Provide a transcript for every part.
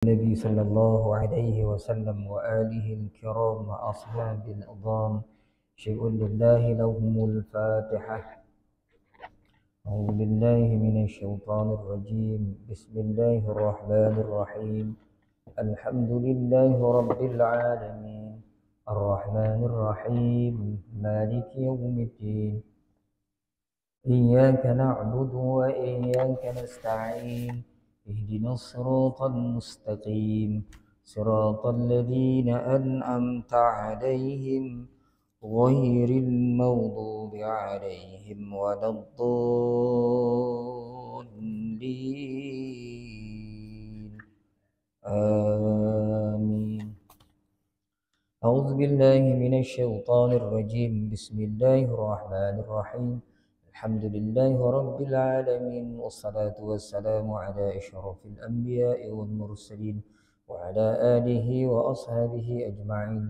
النبي صلى الله عليه وسلم وآله الكرام وأصحاب الأضام شيء لله لهم الفاتحة. أعوذ بالله من الشيطان الرجيم. بسم الله الرحمن الرحيم. الحمد لله رب العالمين الرحمن الرحيم مالك يوم الدين إياك نعبد وإياك نستعين اهدنا الصراط المستقيم صراط الذين أنعمت عليهم غير المغضوب عليهم ولا الضالين آمين. أعوذ بالله من الشيطان الرجيم. بسم الله الرحمن الرحيم. الحمد لله رب العالمين والصلاة والسلام على أشرف الأنبياء والمرسلين وعلى آله وأصحابه أجمعين.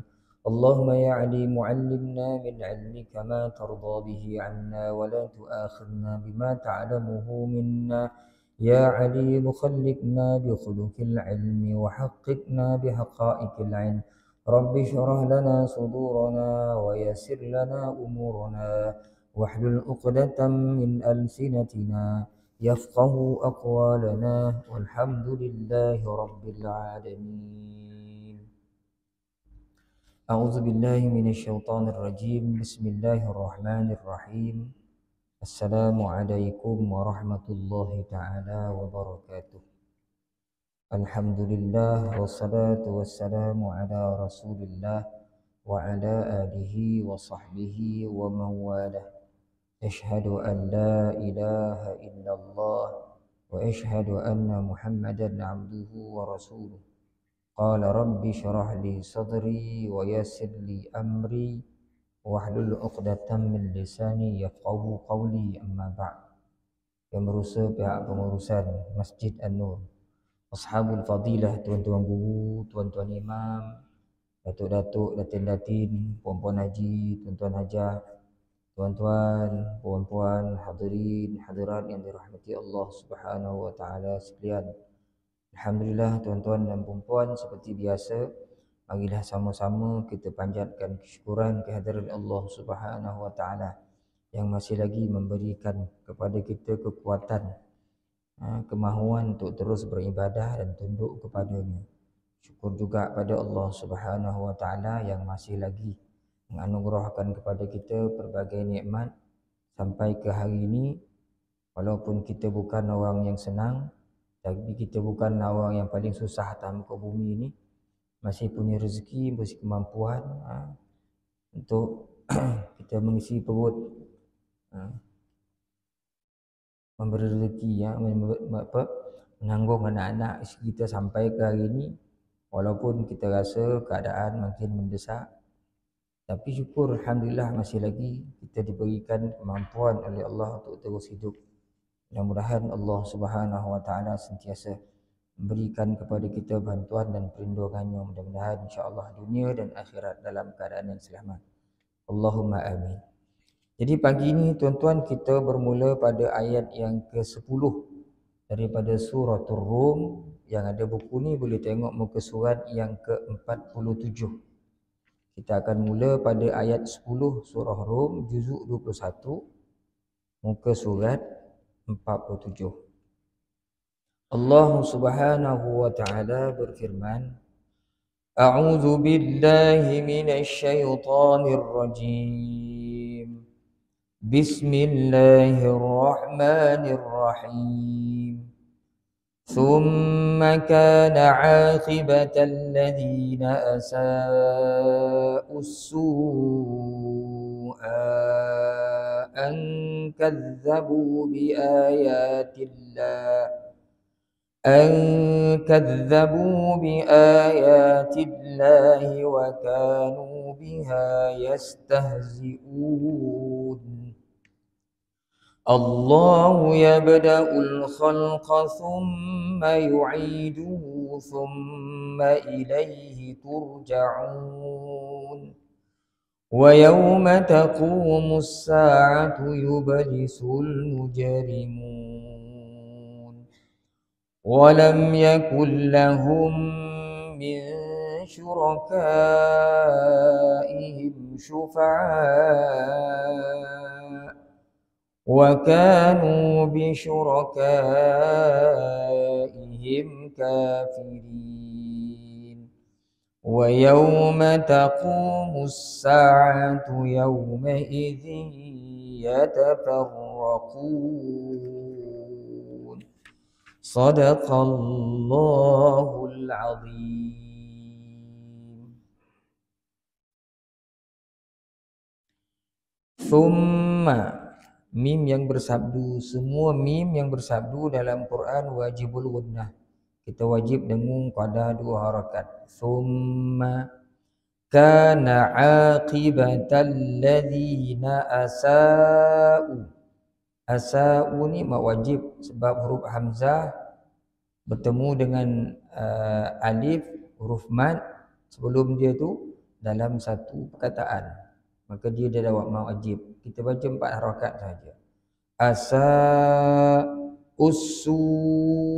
اللهم يا عليم علمنا من علمك ما ترضى به عنا ولا تؤاخذنا بما تعلمه منا. يا عليم خلقنا بخلق العلم وحققنا بحقائق العلم. رب اشرح لنا صدورنا ويسر لنا أمورنا واحلل عقدة من ألسنتنا يفقه أقوالنا والحمد لله رب العالمين. أعوذ بالله من الشيطان الرجيم. بسم الله الرحمن الرحيم. السلام عليكم ورحمة الله تعالى وبركاته. Alhamdulillah wassalatu wassalamu ala Rasulillah wa ala alihi wa sahbihi wa man walah. Ashhadu an la ilaha illallah wa ashhadu anna Muhammadan abduhu wa rasuluh. Qala rabbi shrah li sadri wa yassir li amri wahlul 'uqdatam min lisani yafqahu qawli, amma ba'd. Yang berusaha pihak pengurusan Masjid An-Nur, Ashabul Fadilah, tuan-tuan guru, tuan-tuan imam, datuk-datuk, datin-datin, puan-puan haji, tuan-tuan hajah, tuan-tuan, puan-puan, hadirin, hadirat yang dirahmati Allah Subhanahu wa taala sekalian. Alhamdulillah tuan-tuan dan puan-puan, seperti biasa, marilah sama-sama kita panjatkan kesyukuran kehadirat Allah Subhanahu wa taala yang masih lagi memberikan kepada kita kekuatan, kemahuan untuk terus beribadah dan tunduk kepadanya. Syukur juga pada Allah Subhanahu wa taala yang masih lagi menganugerahkan kepada kita pelbagai nikmat sampai ke hari ini. Walaupun kita bukan orang yang senang, tapi kita bukan orang yang paling susah atas muka bumi ini, masih punya rezeki, masih kemampuan untuk kita mengisi perut, memberi rezeki, menanggung anak-anak kita sampai ke hari ini. Walaupun kita rasa keadaan makin mendesak, tapi syukur alhamdulillah masih lagi kita diberikan kemampuan oleh Allah untuk terus hidup. Mudah-mudahan Allah Subhanahu wa taala sentiasa memberikan kepada kita bantuan dan perlindungannya, mudah-mudahan insya-Allah dunia dan akhirat dalam keadaan yang selamat. Allahumma amin. Jadi pagi ini tuan-tuan, kita bermula pada ayat yang ke-10 daripada surah Ar-Rum. Yang ada buku ni boleh tengok muka surat yang ke-47. Kita akan mula pada ayat 10 surah Rum, juzuk 21, muka surat 47. Allah Subhanahu wa taala berfirman, A'udzu billahi minasy syaithanir rajim. Bismillahirrahmanirrahim. Thumma kana 'aqibatal ladzina asa'u as-su'a an kadzdzabu bi ayatillahi wa kanu biha yastahzi'un. Allahu yabda'ul khalqa thumma yu'iduhu thumma ilayhi turja'un. Wa yawma taqumus sa'atu yublisul mujrimun. ولم يكن لهم من شركائهم شفعاء وكانوا بشركائهم كافرين ويوم تقوم الساعة يومئذ يتفرقون صدق الله العظيم. Thumma, mim yang bersabdu, semua mim yang bersabdu dalam Quran wajibul gunnah. Kita wajib dengung pada dua harakat. Thumma kana aqibatal ladzina asa'u. Asa'u ni mak wajib sebab huruf hamzah bertemu dengan alif huruf mad sebelum dia tu dalam satu perkataan, maka dia dah mak wajib. Kita baca 4 harakat saja. Asa ussu'a.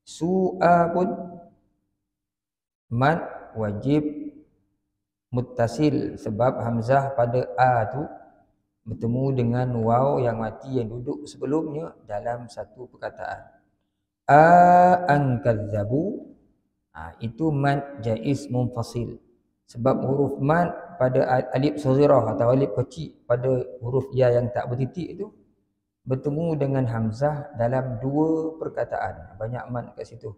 Su'a pun mad wajib muttasil sebab hamzah pada a tu bertemu dengan waw yang mati yang duduk sebelumnya dalam satu perkataan. An kadzabu, itu mad jaiz munfasil sebab huruf mad pada alif saghirah atau alif kecil pada huruf ya yang tak bertitik itu bertemu dengan hamzah dalam dua perkataan. Banyak mad kat situ.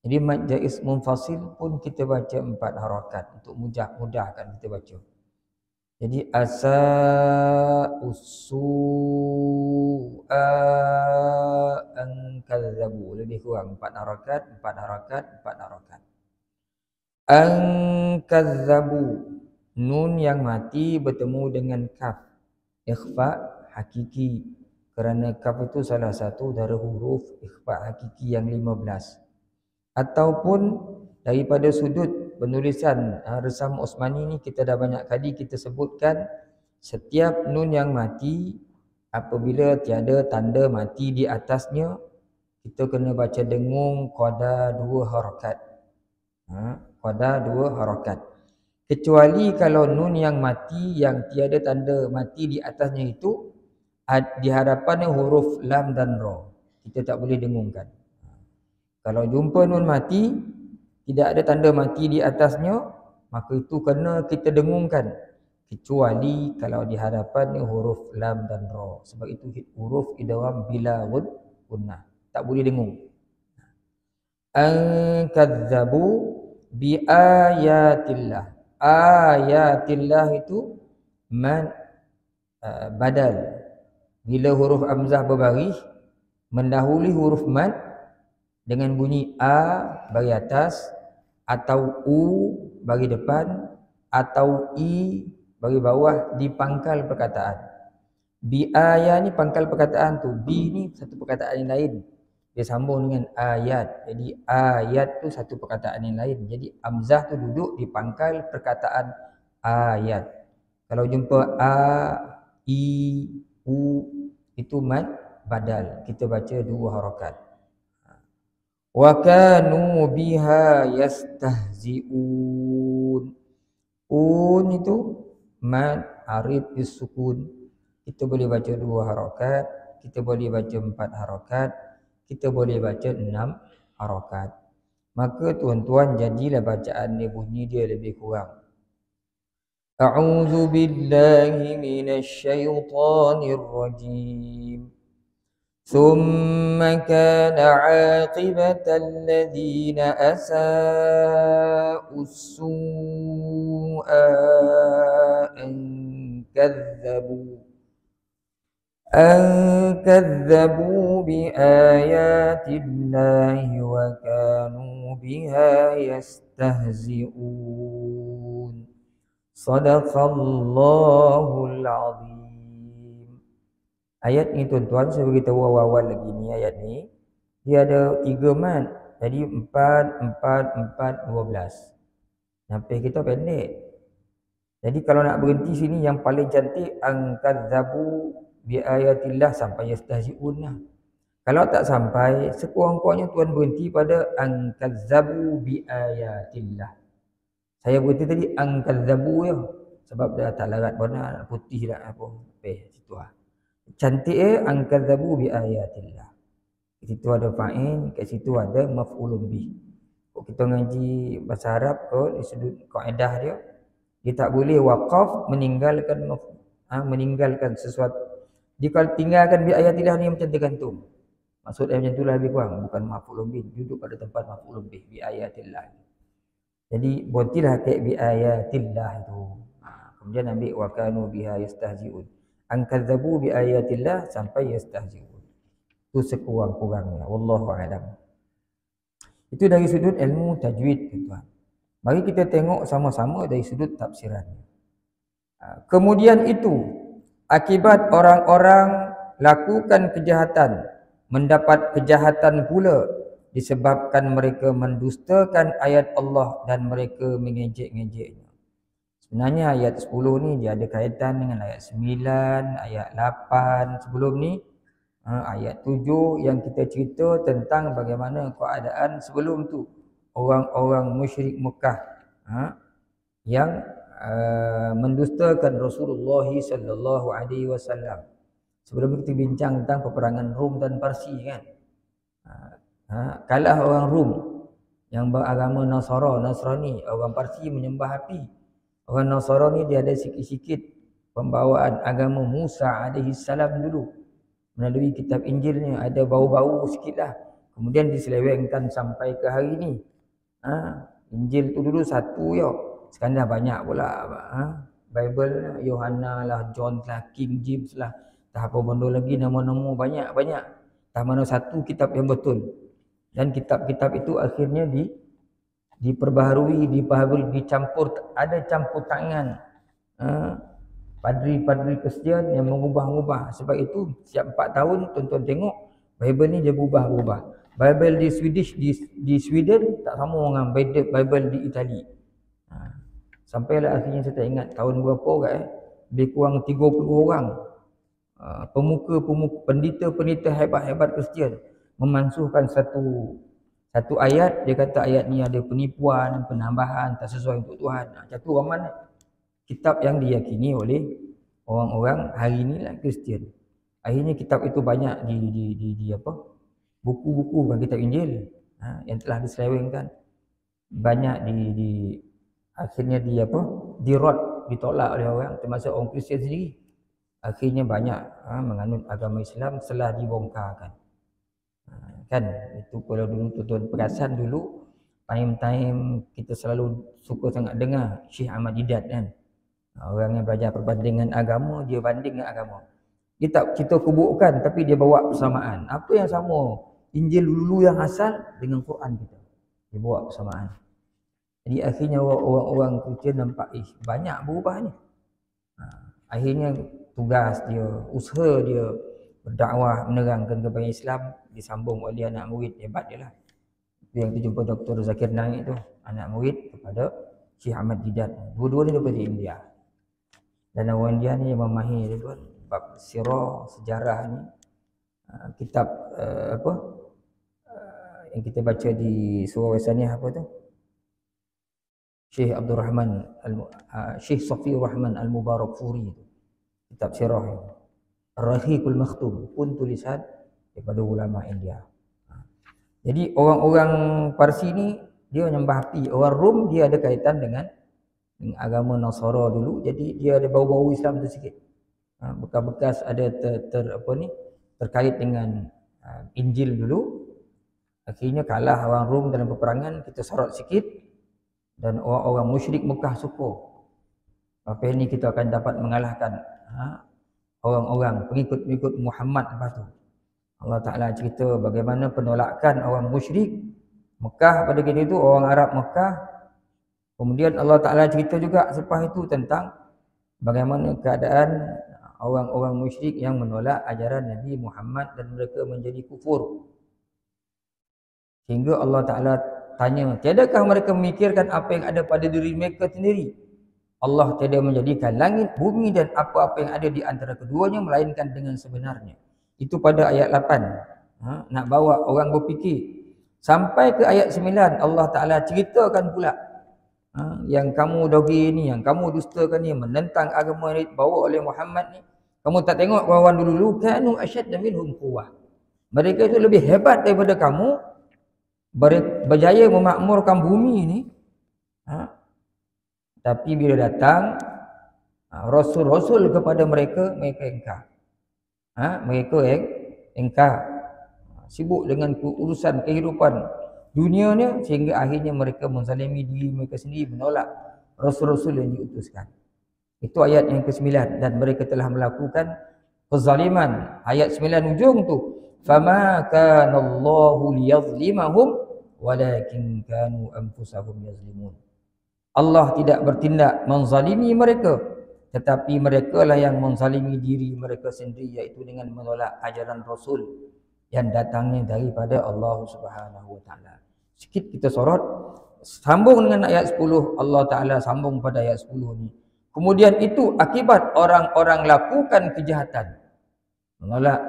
Jadi mad jaiz munfasil pun kita baca 4 harakat untuk mudahkan kita baca. Jadi asa ussu'a an kadzabu, lebih kurang 4 harakat, 4 harakat, 4 harakat. An kadzabu, nun yang mati bertemu dengan kaf, ikhfa hakiki, kerana kaf itu salah satu dari huruf ikhfa hakiki yang 15. Ataupun daripada sudut penulisan Resam Osmani ni kita dah banyak kali kita sebutkan, setiap nun yang mati apabila tiada tanda mati di atasnya kita kena baca dengung qada 2 harakat. Qada 2 harakat. Kecuali kalau nun yang mati yang tiada tanda mati di atasnya itu di hadapannya huruf lam dan ra, kita tak boleh dengungkan. Kalau jumpa nun mati tidak ada tanda mati di atasnya, maka itu kena kita dengungkan, kecuali kalau di hadapannya huruf lam dan ra. Sebab itu huruf idgham bila gunnah, tak boleh dengung. An kadzabu bi ayatillah. Ayatillah itu mad badal. Bila huruf hamzah berbaris mendahului huruf mad dengan bunyi a bagi atas atau u bagi depan atau i bagi bawah di pangkal perkataan. Bi ayat ni pangkal perkataan tu, bi ni satu perkataan yang lain, dia sambung dengan ayat. Jadi ayat tu satu perkataan yang lain. Jadi hamzah tu duduk di pangkal perkataan ayat. Kalau jumpa a, i, u itu mad badal, kita baca 2 harakat. Wa kanu biha yastahzi'un. Un itu mad arid bisukun. Kita boleh baca 2 harakat, kita boleh baca 4 harakat, kita boleh baca 6 harakat. Maka tuan-tuan jadilah bacaan ni bunyi dia lebih kurang. A'udzu billahi minasy syaithanir rajim. ثم كان عاقبة الذين أساءوا السوء أن كذبوا بآيات الله وكانوا بها يستهزئون صدق الله العظيم. Ayat ni tuan-tuan, saya beritahu awal-awal lagi ni, ayat ni dia ada 3 mad. Jadi 4, 4, 4, 12. Sampai kita pendek. Jadi kalau nak berhenti sini yang paling cantik an kadzabu bi ayatillah sampai yastahzi'un lah. Kalau tak sampai, sekurang-kurangnya Tuhan berhenti pada angkazzabu bi ayatillah. Saya berhenti tadi angkazzabu ya. Sebab dah tak larat warna putih dah apa. Situ ah. Cantik angkazzabu bi ayatillah. Kat situ ada fa'il, kat situ ada maf'ulun bih. Kalau kita ngaji bahasa Arab di sudut kaedah dia, dia tak boleh waqaf meninggalkan sesuatu. Dia kalau tinggalkan bi ayatillah ni macam tergantung. Maksud macam itulah lebih kurang, bukan maf'ulun bih, duduk pada tempat maf'ulun bih bi ayatillah. Jadi berhentilah kat bi ayatillah itu. Kemudian ambil wa kanu biha yastahzi'un. Angkazzabu bi ayatillah sampai yastahzi'un. Itu sekurang-kurangnya. Wallahu a'lam. Itu dari sudut ilmu tajwid, tuan. Mari kita tengok sama-sama dari sudut tafsiran. Kemudian itu akibat orang-orang lakukan kejahatan, mendapat kejahatan pula disebabkan mereka mendustakan ayat Allah dan mereka mengejek-ngejeknya. Sebenarnya ayat 10 ni dia ada kaitan dengan ayat 9, ayat 8 sebelum ni. Ayat 7 yang kita cerita tentang bagaimana keadaan sebelum tu orang-orang musyrik Mekah yang mendustakan Rasulullah sallallahu alaihi wasallam. Sebelum kita bincang tentang peperangan Rom dan Parsi kan. Kalah orang Rom yang beragama Nasrani, orang Parsi menyembah api. Orang Nasrani dia ada sikit-sikit pembawaan agama Musa alaihi salam dulu. Melalui kitab Injilnya ada bau-bau sikitlah. Kemudian diselewengkan sampai ke hari ni. Injil tu dulu satu ya. Sekarang dah banyak pula. Bible Yohana lah, John lah, King James lah. Tak apa benda lagi nama-nama banyak-banyak. Tak mana satu kitab yang betul. Dan kitab-kitab itu akhirnya diperbaharui, dicampur, ada campur tangan. Padri-padri Kristian yang mengubah-ubah. Sebab itu setiap 4 tahun tuan-tuan tengok Bible ni dia berubah-ubah. Bible di Swedish di Sweden tak sama dengan Bible di Itali. Sampailah akhirnya saya tak ingat tahun berapa kat lebih kurang 30 orang pemuka-pemuka, pendeta-pendeta hebat-hebat Kristian memansuhkan satu ayat. Dia kata ayat ni ada penipuan, penambahan, tak sesuai untuk Tuhan. Macam tu orang mana? Kitab yang diyakini oleh orang-orang hari ni lah Kristian. Akhirnya kitab itu banyak di apa? Buku-buku bukan kitab Injil yang telah diselewengkan. Banyak akhirnya dirot, ditolak oleh orang termasuk orang Kristian sendiri. Akhirnya banyak menganut agama Islam setelah dibongkarkan. Kan itu kalau dulu tuan-tuan perasan dulu time kita selalu suka sangat dengar Syekh Ahmad Didat kan. Orang yang belajar perbandingan agama, dia banding dengan agama. Dia tak cerita keburukan tapi dia bawa persamaan. Apa yang sama Injil dulu yang asal dengan Quran kita. Dia bawa persamaan. Jadi akhirnya orang-orang Kristian nampak banyak berubah ni. Akhirnya tugas dia, usaha dia berdakwah menerangkan kepada Islam disambung oleh anak murid hebat dia lah. Itu yang kita jumpa Dr. Zakir Naik tu, anak murid kepada Syekh Ahmad Didat. Dua-dua ni daripada India. Dan orang India ni memang mahir tuan bab sirah, sejarah ni. Kitab yang kita baca di surah Wasaniyah apa tu? Syekh Abdul Rahman Syekh Safiur Rahman Al-Mubarakfuri tu. Kitab sirah ni. Ar-Rahiqul Makhtum pun tulisan daripada ulama India. Jadi orang-orang Parsi ni dia menyembah api. Orang Rom dia ada kaitan dengan agama Nasara dulu. Jadi dia ada bau-bau Islam tu sikit. Bekas-bekas ada terkait dengan Injil dulu. Akhirnya kalah orang Rom dalam peperangan, kita sorot sikit dan orang-orang musyrik Mekah suka. Lepas ni kita akan dapat mengalahkan orang-orang pengikut Muhammad lepas tu. Allah Ta'ala cerita bagaimana penolakan orang musyrik Mekah pada ketika itu, orang Arab Mekah. Kemudian Allah Ta'ala cerita juga selepas itu tentang bagaimana keadaan orang-orang musyrik yang menolak ajaran Nabi Muhammad dan mereka menjadi kufur. Sehingga Allah Ta'ala tanya, tiadakah mereka memikirkan apa yang ada pada diri mereka sendiri? Allah tiada menjadikan langit, bumi dan apa-apa yang ada di antara keduanya melainkan dengan sebenarnya. Itu pada ayat 8. Nak bawa orang berfikir. Sampai ke ayat 9 Allah Ta'ala ceritakan pula yang kamu dogi ni, yang kamu dustakan ni, menentang agama yang dibawa oleh Muhammad ni. Kamu tak tengok kawan dulu kanu asyadda minhum quwwah. Mereka itu lebih hebat daripada kamu, berjaya memakmurkan bumi ni. Tapi bila datang rasul-rasul kepada mereka, mereka engkar. Mereka engkar. Sibuk dengan urusan kehidupan dunianya sehingga akhirnya mereka menzalimi diri mereka sendiri, menolak rasul-rasul yang diutuskan. Itu ayat yang ke-9, dan mereka telah melakukan kezaliman. Ayat 9 ujung tu, fama kana Allahu liyazlimahum walakin kanu anfusahum yazlimun. Allah tidak bertindak menzalimi mereka, tetapi mereka lah yang menzalimi diri mereka sendiri, iaitu dengan menolak ajaran Rasul yang datangnya daripada Allah Subhanahu Wa Taala. Sikit kita sorot, sambung dengan ayat 10. Allah Taala sambung pada ayat 10 ni. Kemudian itu akibat orang-orang lakukan kejahatan, menolak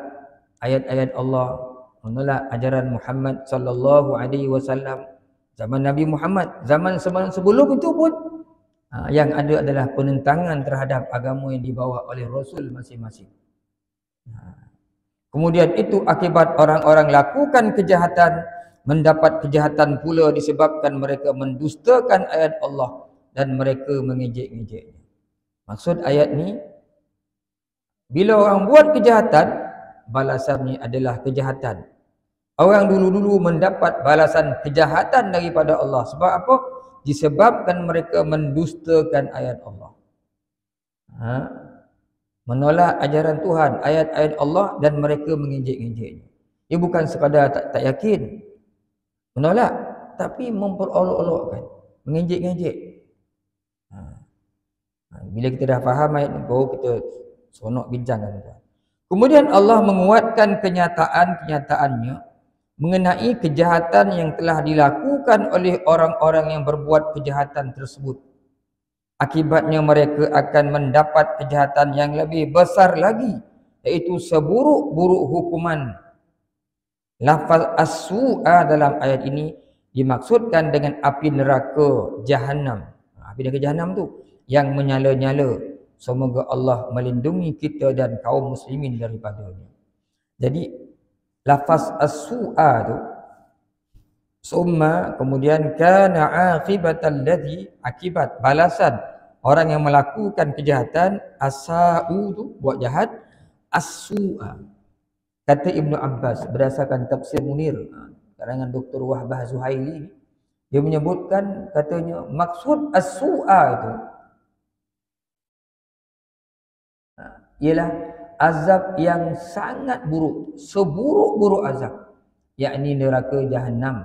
ayat-ayat Allah, menolak ajaran Muhammad sallallahu alaihi wasallam. Zaman Nabi Muhammad, zaman sebelum itu pun yang ada adalah penentangan terhadap agama yang dibawa oleh Rasul masing-masing. Kemudian itu akibat orang-orang lakukan kejahatan, mendapat kejahatan pula disebabkan mereka mendustakan ayat Allah dan mereka mengejek-ngejeknya. Maksud ayat ni, bila orang buat kejahatan, balasannya adalah kejahatan. Orang dulu-dulu mendapat balasan kejahatan daripada Allah. Sebab apa? Disebabkan mereka mendustakan ayat Allah. Menolak ajaran Tuhan, ayat-ayat Allah, dan mereka mengejek-ngejeknya. Ia bukan sekadar tak yakin, menolak, tapi memperolok-olokkan, mengejek-ngejek. Bila kita dah faham ayat ni, baru kita seronok bincangkan. Kemudian Allah menguatkan kenyataan-kenyataannya mengenai kejahatan yang telah dilakukan oleh orang-orang yang berbuat kejahatan tersebut. Akibatnya mereka akan mendapat kejahatan yang lebih besar lagi, iaitu seburuk-buruk hukuman. Lafaz as-su'a dalam ayat ini dimaksudkan dengan api neraka Jahannam. Api neraka Jahannam tu yang menyala-nyala. Semoga Allah melindungi kita dan kaum muslimin daripadanya. Jadi lafaz as-su'a tu, summa, kemudian kana aqibatal ladzi, akibat balasan orang yang melakukan kejahatan, as-sa'u tu buat jahat, as-su'a. Kata Ibnu Abbas berdasarkan tafsir Munir karangan Dr. Wahbah Zuhaili, dia menyebutkan, katanya maksud as-su'a itu ialah azab yang sangat buruk, seburuk-buruk azab, yakni neraka Jahannam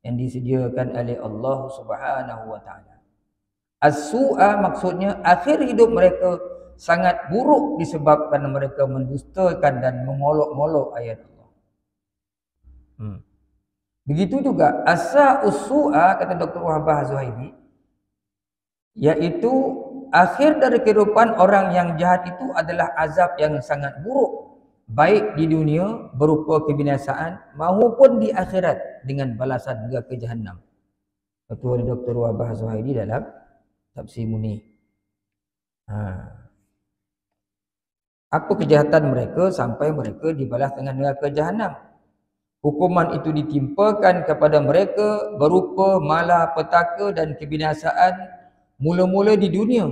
yang disediakan oleh Allah Subhanahu Wa Taala. As-su'a maksudnya akhir hidup mereka sangat buruk disebabkan mereka mendustakan dan mengolok-olok ayat Allah. Begitu juga as-su'a, kata Dr. Wahbah Zuhaili, iaitu akhir dari kehidupan orang yang jahat itu adalah azab yang sangat buruk, baik di dunia berupa kebinasaan maupun di akhirat dengan balasan neraka Jahannam. Itu oleh Dr. Wahbah Zuhaili dalam tafsir Munir. Apa kejahatan mereka sampai mereka dibalas dengan neraka Jahannam? Hukuman itu ditimpakan kepada mereka berupa malapetaka dan kebinasaan mula-mula di dunia.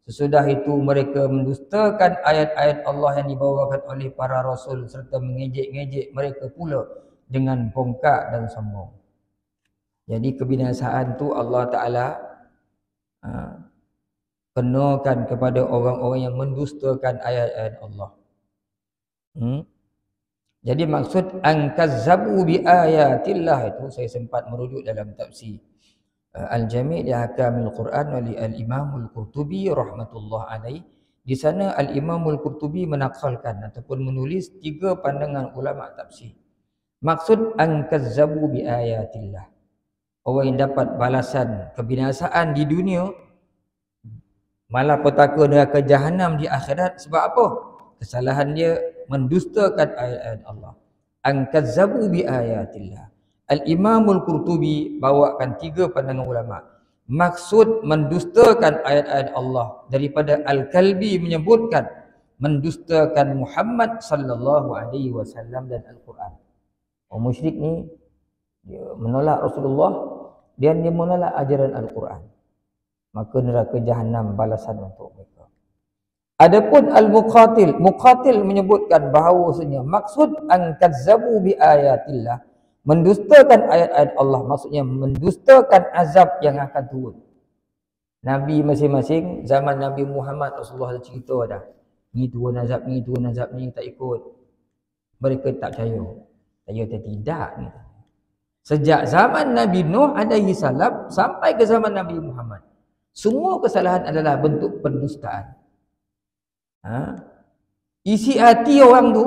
Sesudah itu mereka mendustakan ayat-ayat Allah yang dibawakan oleh para rasul serta mengejek-ngejek mereka pula dengan bongkak dan sombong. Jadi kebinasaan tu Allah Ta'ala kenakan kepada orang-orang yang mendustakan ayat-ayat Allah. Jadi maksud angkazzabu bi ayatillah itu saya sempat merujuk dalam tafsir Al-Jami' li Ahkamil Quran oleh Al-Imam Al-Qurtubi rahmatullah alaih. Di sana Al-Imam Al-Qurtubi menakalkan ataupun menulis 3 pandangan ulama tafsir. Maksud angkazzabu bi ayatillah, orang yang dapat balasan kebinasaan di dunia, malapetaka neraka Jahannam di akhirat. Sebab apa? Kesalahan dia mendustakan ayat-ayat Allah. an kazzabu bi ayatillah. Al-Imam Al-Qurtubi bawakan 3 pandangan ulama. Maksud mendustakan ayat-ayat Allah daripada Al-Kalbi menyebutkan mendustakan Muhammad sallallahu alaihi wasallam dan Al-Quran. Orang musyrik ni dia menolak Rasulullah dan dia menolak ajaran Al-Quran. Maka neraka Jahannam balasan untuk mereka. Adapun al-muqatil, muqatil menyebutkan bahawasanya maksud an kazzabu bi ayatillah, mendustakan ayat-ayat Allah, maksudnya mendustakan azab yang akan turun. Nabi masing-masing, zaman Nabi Muhammad Rasulullah dah cerita dah. Ni turun azab ni, turun azab ni, tak ikut. Mereka tak percaya. Saya kata tidak ni. Sejak zaman Nabi Nuh alaihi salam sampai ke zaman Nabi Muhammad, semua kesalahan adalah bentuk pendustaan. Isi hati orang tu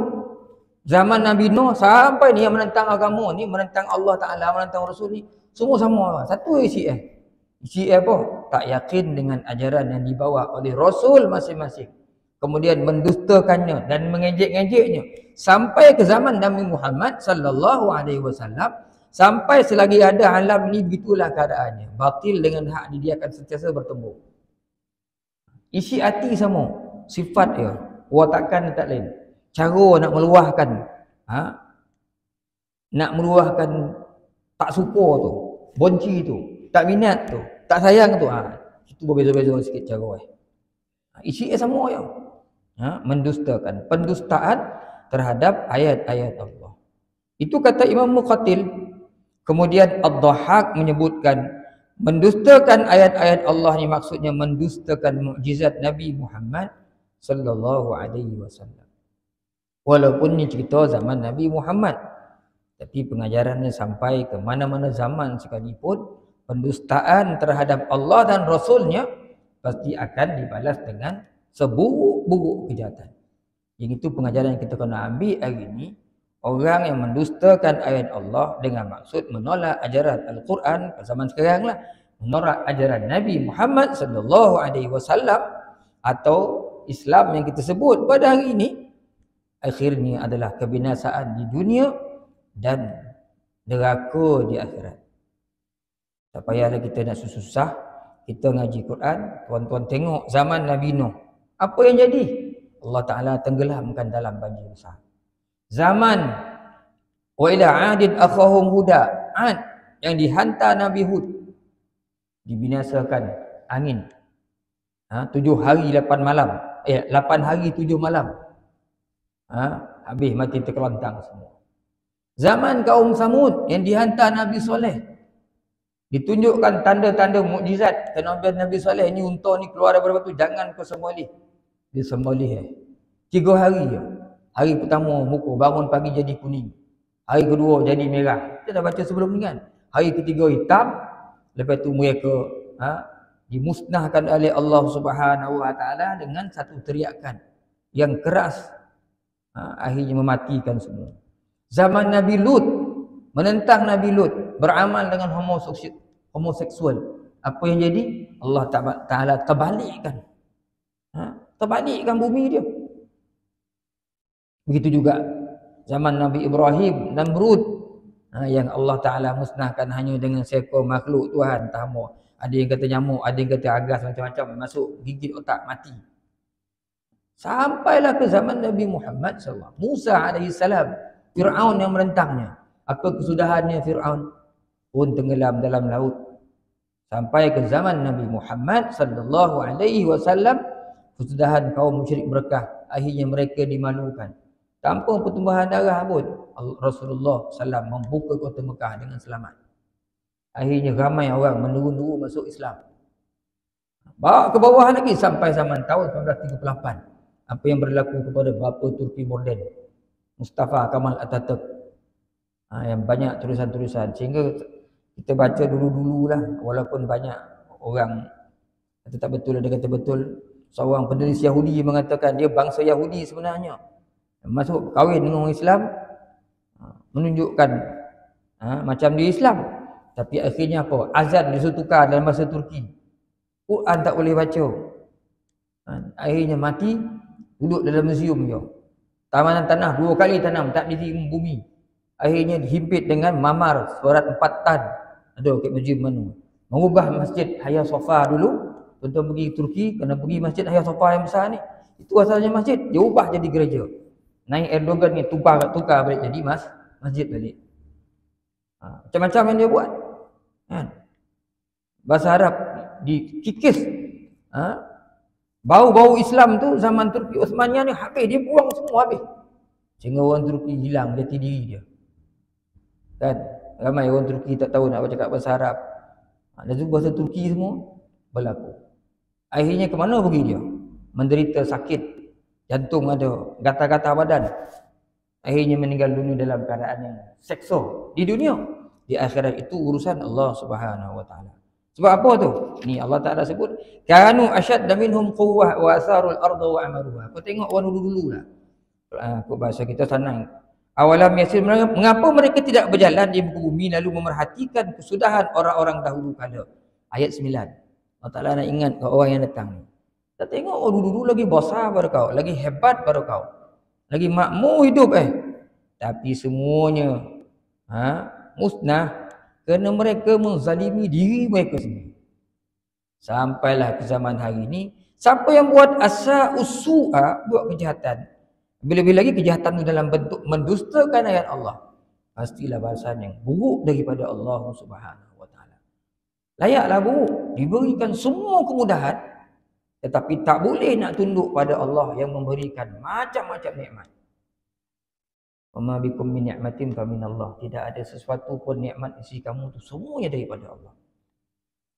zaman Nabi Nuh sampai ni yang menentang agama ni, menentang Allah Ta'ala, menentang Rasul ni, semua sama. Satu isi isi apa? Tak yakin dengan ajaran yang dibawa oleh Rasul masing-masing. Kemudian mendustakannya dan mengejek-ngejeknya sampai ke zaman Nabi Muhammad sallallahu alaihi wasallam, sampai selagi ada alam ni begitulah keadaannya. Batil dengan hak dia akan sentiasa bertemu. Isi hati sama, sifat dia, watakan tak lain. Cara nak meluahkan, nak meluahkan tak suka tu, benci tu, tak minat tu, tak sayang tu, itu berbeza-beza sikit cara. Isi sama ya. Mendustakan, pendustaan terhadap ayat-ayat Allah. Itu kata Imam Muqatil. Kemudian Ad-Dhahhak menyebutkan mendustakan ayat-ayat Allah ni maksudnya mendustakan mukjizat Nabi Muhammad sallallahu alaihi wasallam. Walaupun ni cerita zaman Nabi Muhammad, tapi pengajarannya sampai ke mana-mana zaman sekalipun, pendustaan terhadap Allah dan Rasulnya pasti akan dibalas dengan seburuk-buruk kejahatan. Yang itu pengajaran yang kita kena ambil hari ini. Orang yang mendustakan ayat Allah dengan maksud menolak ajaran Al-Quran pada zaman sekarang lah, menolak ajaran Nabi Muhammad sallallahu alaihi wasallam atau Islam yang kita sebut pada hari ini, akhirnya adalah kebinasaan di dunia dan neraka di akhirat. Tak payahlah kita nak susah, kita ngaji Quran. Tuan-tuan tengok zaman Nabi Nuh, apa yang jadi? Allah Ta'ala tenggelamkan dalam banjir besar. Zaman wa ila 'adin akhahum huda, 'Ad yang dihantar Nabi Hud, dibinasakan angin. 7 hari 8 malam. 8 hari 7 malam. Habis mati terkelontang semua. Zaman kaum Samud yang dihantar Nabi Soleh, ditunjukkan tanda-tanda mukjizat. Kenabian Nabi Soleh ni, unta ni keluar daripada batu, jangan kau sembelih. Dia sembelih 3 hari je. Hari pertama muka bangun pagi jadi kuning. Hari kedua jadi merah. Kita dah baca sebelum ni kan. Hari ketiga hitam. Lepas tu mereka dimusnahkan oleh Allah Subhanahu Wa Taala dengan satu teriakan yang keras. Akhirnya mematikan semua. Zaman Nabi Lut, menentang Nabi Lut, beramal dengan homoseksual. Apa yang jadi? Allah Ta'ala terbalikkan. Terbalikkan bumi dia. Begitu juga zaman Nabi Ibrahim, Namrud, yang Allah Ta'ala musnahkan hanya dengan seekor makhluk Tuhan, tamu. Ada yang kata nyamuk, ada yang kata agas, macam-macam masuk gigit otak, mati. Sampailah ke zaman Nabi Muhammad SAW, Musa AS, Fir'aun yang menentangnya. Apa kesudahannya Fir'aun? Pun tenggelam dalam laut. Sampai ke zaman Nabi Muhammad SAW, kesudahan kaum musyrik Mekah, akhirnya mereka dimalukan. Tanpa pertumbuhan darah pun, Rasulullah SAW membuka kota Mekah dengan selamat. Akhirnya ramai orang menurun-urun masuk Islam. Bawa ke bawah lagi sampai zaman tahun 1938. Apa yang berlaku kepada bapa Turki moden, Mustafa Kemal Atatürk. Yang banyak tulisan-tulisan. Sehingga kita baca dulu-dululah, walaupun banyak orang kata tak betul, ada kata betul. Seorang penulis Yahudi mengatakan dia bangsa Yahudi sebenarnya. Masuk kahwin dengan orang Islam, menunjukkan macam dia Islam. Tapi akhirnya apa? Azan disuruh tukar dalam bahasa Turki. Quran tak boleh baca. Akhirnya mati, duduk dalam museum dia. Tanaman tanah 2 kali tanam, tak di bumi. Akhirnya dihimpit dengan mamar surat 4 tan. Ada kat masjid mana. Mengubah masjid Hagia Sophia dulu. Tuan-tuan pergi Turki, kena pergi masjid Hagia Sophia yang besar ni. Itu asalnya masjid, dia ubah jadi gereja. Naik Erdogan ni tukar balik jadi masjid balik. Macam-macam yang dia buat. Kan? Bahasa Arab dikikis. Bau-bau Islam tu zaman Turki Osmania ni habis, dia buang semua habis. Sehingga orang Turki hilang jati diri dia. Kan? Ramai orang Turki tak tahu nak bercakap bahasa Arab. Dan tu bahasa Turki semua berlaku. Akhirnya ke mana pergi dia? Menderita sakit jantung, ada gatal-gatal badan. Akhirnya meninggal dunia dalam keadaan yang seksa di dunia. Di akhirat itu urusan Allah Subhanahu wa taala. Sebab apa tu? Ni Allah Taala sebut, kanu ashadda minhum quwwah wa asarul arda wa amaruha. Kau tengok orang dulu-dulu lah. Aku bahasa kita senang. Awalam yasir, mengapa mereka tidak berjalan di muka bumi lalu memerhatikan kesudahan orang-orang dahulu kala. Ayat 9. Allah Ta'ala nak ingat ke orang yang datang ni. Kita tengok dulu-dulu lagi besar pada kau, lagi hebat pada kau, lagi makmur hidup tapi semuanya musnah kerana mereka menzalimi diri mereka sendiri. Sampailah ke zaman hari ini, siapa yang buat asa usu'a, buat kejahatan, lebih-lebih lagi kejahatan itu dalam bentuk mendustakan ayat Allah, pastilah balasan yang buruk daripada Allah Subhanahu wa taala. Layaklah buruk, diberikan semua kemudahan, tetapi tak boleh nak tunduk pada Allah yang memberikan macam-macam nikmat. Wama bikum min ni'matin fa minallah. Tidak ada sesuatu pun nikmat di sisi kamu tu semuanya daripada Allah.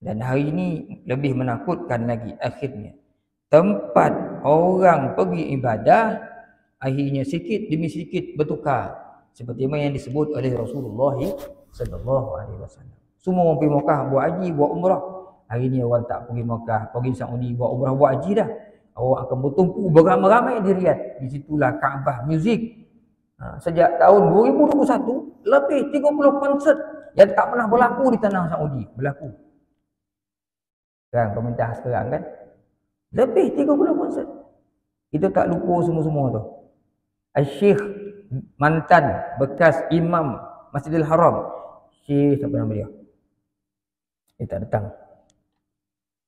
Dan hari ini lebih menakutkan lagi, akhirnya tempat orang pergi ibadah akhirnya sikit demi sikit bertukar, seperti yang disebut oleh Rasulullah sallallahu alaihi wasallam. Semua orang pergi Mekah buat haji, buat umrah. Hari ni orang tak pergi Mekah, pergi Saudi buat umrah, buat haji dah. Orang akan bertumpu beramai-ramai di Riyadh. Di situlah Kaabah muzik. Sejak tahun 2021, lebih 30 konsert yang tak pernah berlaku di tanah Saudi berlaku. Kan pemerintah sekarang kan, lebih 30 konsert. Kita tak lupa semua-semua tu. Syekh mantan bekas imam Masjidil Haram, Syekh siapa nama dia? Dia tak datang.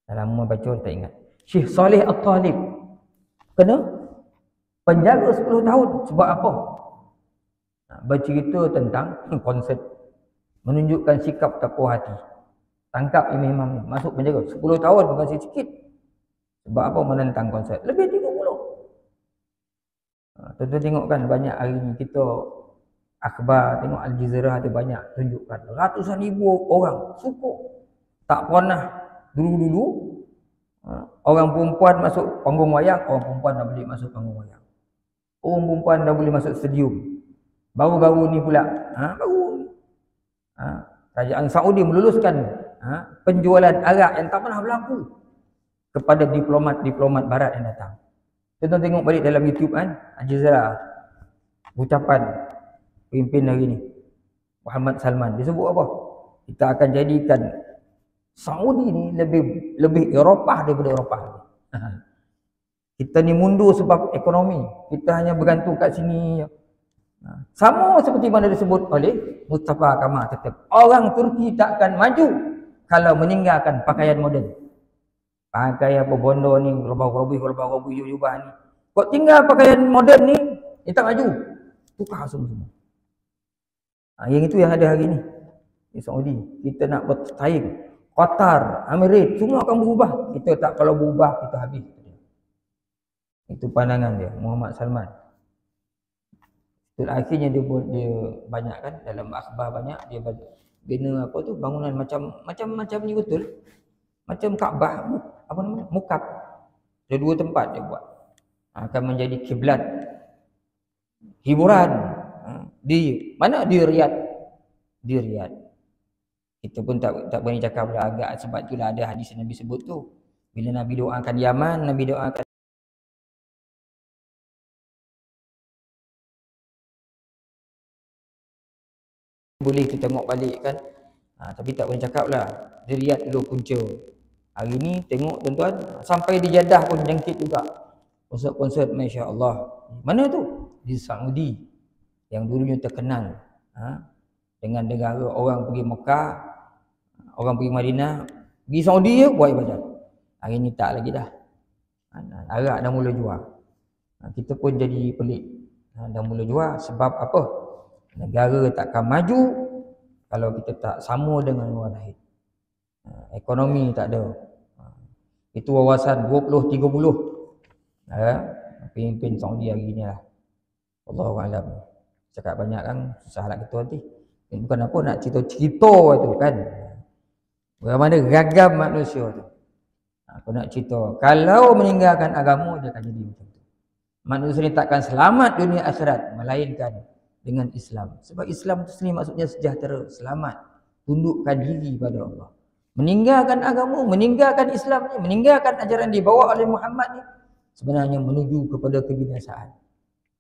Dah lama baca tak ingat. Syekh Saleh Al-Talib kena penjara 10 tahun. Sebab apa? Bercerita tentang konsert, menunjukkan sikap takwa hati. Tangkap imam ni, masuk penjara 10 tahun, bukan sikit. Sebab apa? Menentang konsert. Lebih 30. Tuan-tuan tengok kan, banyak hari ni kita akhbar, tengok Al Jazeera ada banyak tunjukkan ratusan ribu orang suka. Tak pernah dulu-dulu orang perempuan masuk panggung wayang, orang perempuan dah boleh masuk panggung wayang. Orang perempuan dah boleh masuk stadium. Baru-baru ni pula, kerajaan Saudi meluluskan penjualan arak yang tak pernah berlaku kepada diplomat-diplomat barat yang datang. Kita tengok balik dalam YouTube kan, Al Jazeera, ucapan pemimpin hari ni, Muhammad Salman. Dia sebut apa? Kita akan jadikan Saudi ni lebih Eropah daripada Eropah. Kita ni mundur sebab ekonomi. Kita hanya bergantung kat sini. Sama seperti mana disebut oleh Mustafa Kamal Atatürk. Orang Turki tak akan maju kalau meninggalkan pakaian moden. Pakai apa bondo ni, robah-robih jubah ni. Kau tinggal pakaian moden ni, dia tak maju. Tukar semua. Yang itu yang ada hari ni di Saudi. Kita nak bersaing. Qatar, Emirat, semua akan berubah. Kita tak, kalau berubah kita habis. Itu pandangan dia, Muhammad Salman. Akhirnya dia banyak kan, dalam akhbar banyak dia bina apa tu, bangunan macam ni betul. Macam Kaabah, apa namanya? Mukab. Ada 2 tempat dia buat. Akan menjadi kiblat hiburan. Di mana? Di Riyadh. Di Riyadh. Kita pun tak berani cakap dah agak, sebab itulah ada hadis Nabi sebut tu. Bila Nabi doakan Yaman, Nabi doakan boleh kita tengok balik kan. Tapi tak boleh cakap lah. Di Riyadh dulu punca. Hari ni tengok tuan-tuan, sampai di Jeddah pun jangkit juga. Konsert-konsert, Masya Allah. Mana tu? Di Saudi. Yang dulunya terkenal. Dengan negara orang pergi Mekah, orang pergi Madinah, pergi Saudi je buat ibadat. Hari ni tak lagi dah. Arak dah mula jual. Kita pun jadi pelik. Dah mula jual sebab apa? Negara takkan maju kalau kita tak sama dengan orang lain. Ekonomi tak ada. Itu wawasan 20-30 pemimpin Saudi hari ni lah. Allahu a'lam. Cakap banyak kan susah nak kita nanti. Bukan apa nak cerita tu kan. Bagaimana ragam manusia tu. Aku nak cerita. Kalau meninggalkan agama dia akan jadi macam tu. Manusia ni takkan selamat dunia akhirat melainkan dengan Islam. Sebab Islam tu sendiri maksudnya sejahtera, selamat, tundukkan diri pada Allah. Meninggalkan agama, meninggalkan Islam ni, meninggalkan ajaran dibawa oleh Muhammad ni sebenarnya menuju kepada kebinasaan.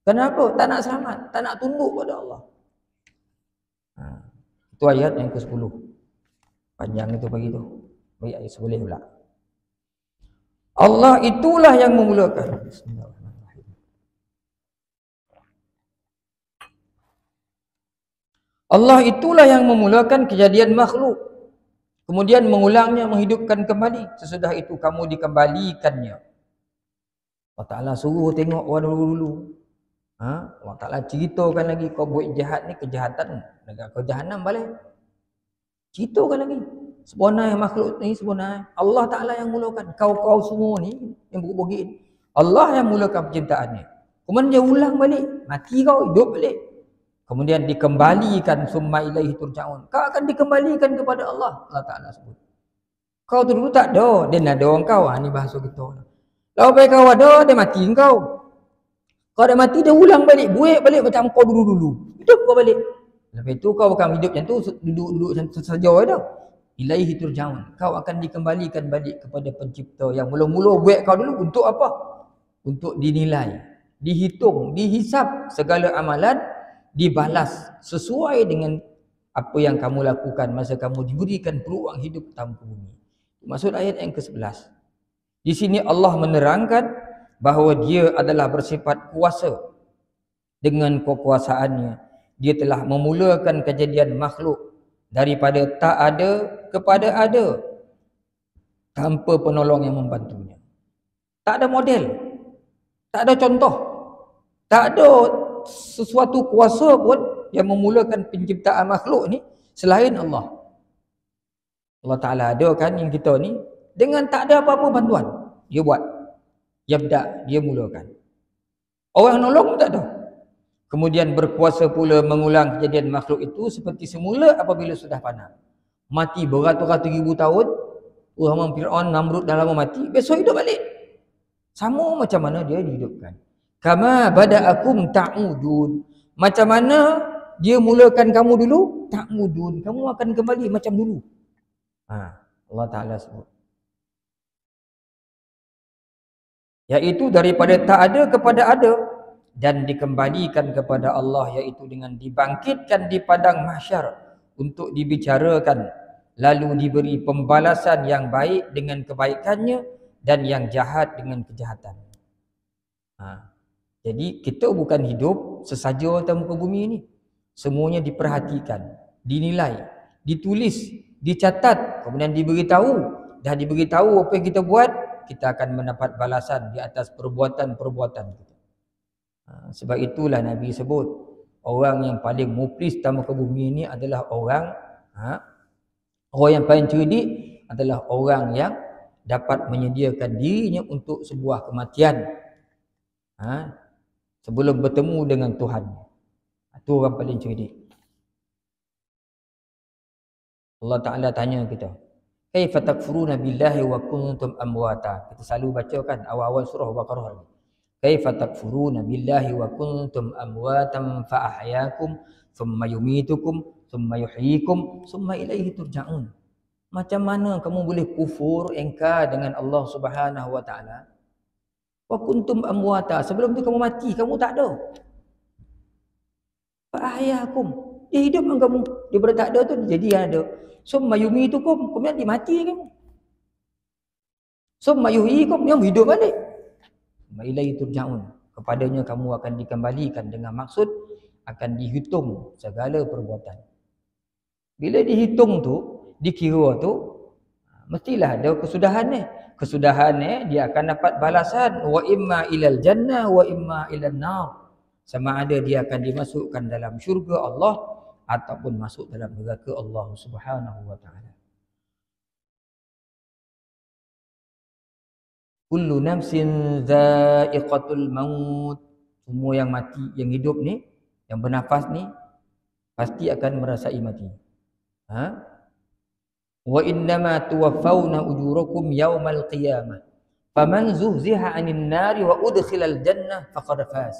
Kenapa? Tak nak selamat, tak nak tunduk pada Allah. Itu ayat yang ke-10. Panjang itu pagi tu. Baik, ayat 11 pula. Allah itulah yang memulakan. Bismillahirrahmanirrahim. Allah itulah yang memulakan kejadian makhluk. Kemudian mengulangnya, menghidupkan kembali. Sesudah itu kamu dikembalikannya. Allah Ta'ala suruh tengok orang dulu-dulu. Allah Ta'ala ceritakan lagi kau buat jahat ni kejahatan. Kau jahanam balik. Ceritakan lagi. Sebenarnya makhluk ni sebenarnya Allah Ta'ala yang mulakan. Kau semua ni yang bukit-bukit ni. Allah yang mulakan penciptaannya. Kemudian dia ulang balik. Mati kau, hidup balik. Kemudian dikembalikan summa ilaihi turja'un. Kau akan dikembalikan kepada Allah. Allah Ta'ala sebut. Kau tu dulu tak ada. Dia nak ada orang kau. Ni bahasa kita. Kalau kau ada, dia mati kau. Kau dah mati, dia ulang balik. Buik balik macam kau dulu-dulu. Hidup kau balik. Lepas itu kau bukan hidup macam tu, duduk-duduk macam saja dah. Ilaihi turja'un. Kau akan dikembalikan balik kepada pencipta yang mula-mula buat kau dulu. Untuk apa? Untuk dinilai, dihitung, dihisap segala amalan, dibalas sesuai dengan apa yang kamu lakukan masa kamu diberikan peluang hidup pertama ke bumi. Maksud ayat yang ke-11. Di sini Allah menerangkan bahawa dia adalah bersifat kuasa. Dengan kekuasaannya, dia telah memulakan kejadian makhluk daripada tak ada kepada ada tanpa penolong yang membantunya. Tak ada model, tak ada contoh, tak ada sesuatu kuasa pun yang memulakan penciptaan makhluk ni selain Allah. Allah Ta'ala ada kan yang kita ni dengan tak ada apa-apa bantuan. Dia buat. Yabda, dia mulakan. Orang nolong pun tak ada. Kemudian berkuasa pula mengulang kejadian makhluk itu seperti semula apabila sudah fana. Mati beratus-ratus ribu tahun. Orang Fir'aun, Namrud dah lama mati. Besok hidup balik. Sama macam mana dia dihidupkan. Kama bada'akum ta'udun. Macam mana dia mulakan kamu dulu, ta'udun. Kamu akan kembali macam dulu. Allah Ta'ala sebut. Iaitu daripada tak ada kepada ada. Dan dikembalikan kepada Allah, iaitu dengan dibangkitkan di padang mahsyar untuk dibicarakan, lalu diberi pembalasan yang baik dengan kebaikannya dan yang jahat dengan kejahatan. Jadi kita bukan hidup sesaja atas muka bumi ini. Semuanya diperhatikan, dinilai, ditulis, dicatat, kemudian diberitahu. Dah diberitahu apa yang kita buat, kita akan mendapat balasan di atas perbuatan-perbuatan kita. Sebab itulah Nabi sebut orang yang paling muflis dalam muka bumi ini adalah orang yang paling cerdik adalah orang yang dapat menyediakan dirinya untuk sebuah kematian sebelum bertemu dengan Tuhan. Itu orang paling cerdik. Allah Ta'ala tanya kita, kaifa takfuruna billahi wa kuntum amwata. Kita selalu bacakan awal-awal surah Baqarah ni. Kaifa takfuruna billahi wa kuntum amwatan fa ahyakum thumma yumitukum thumma yuhyikum thumma ilaihi turja'un. Macam mana kamu boleh kufur, engkar dengan Allah Subhanahu wa taala? Wa kuntum amwata, sebelum tu kamu mati, kamu tak ada. Fa ahyakum, dia hidupkan kamu. Daripada tak ada tu jadi ada. Thumma yumitukum, kemudian dimati kamu. Thumma yuhyikum, kamu hidup balik. Ilaihi turja'un, kepadanya kamu akan dikembalikan dengan maksud akan dihitung segala perbuatan. Bila dihitung tu, dikira tu, mestilah ada kesudahan ni. Kesudahan ni dia akan dapat balasan, wa imma ilal jannah wa imma ilal nar. Sama ada dia akan dimasukkan dalam syurga Allah ataupun masuk dalam neraka Allah Subhanahu wa taala. Kullu nafsin dha'iqatul maut. Semua yang mati, yang hidup ni, yang bernafas ni pasti akan merasai mati. Wa innama tuwaffawna ujurakum yaumal qiyamah. Faman zuhziha 'anil nari wa udkhilal jannah faqad faz.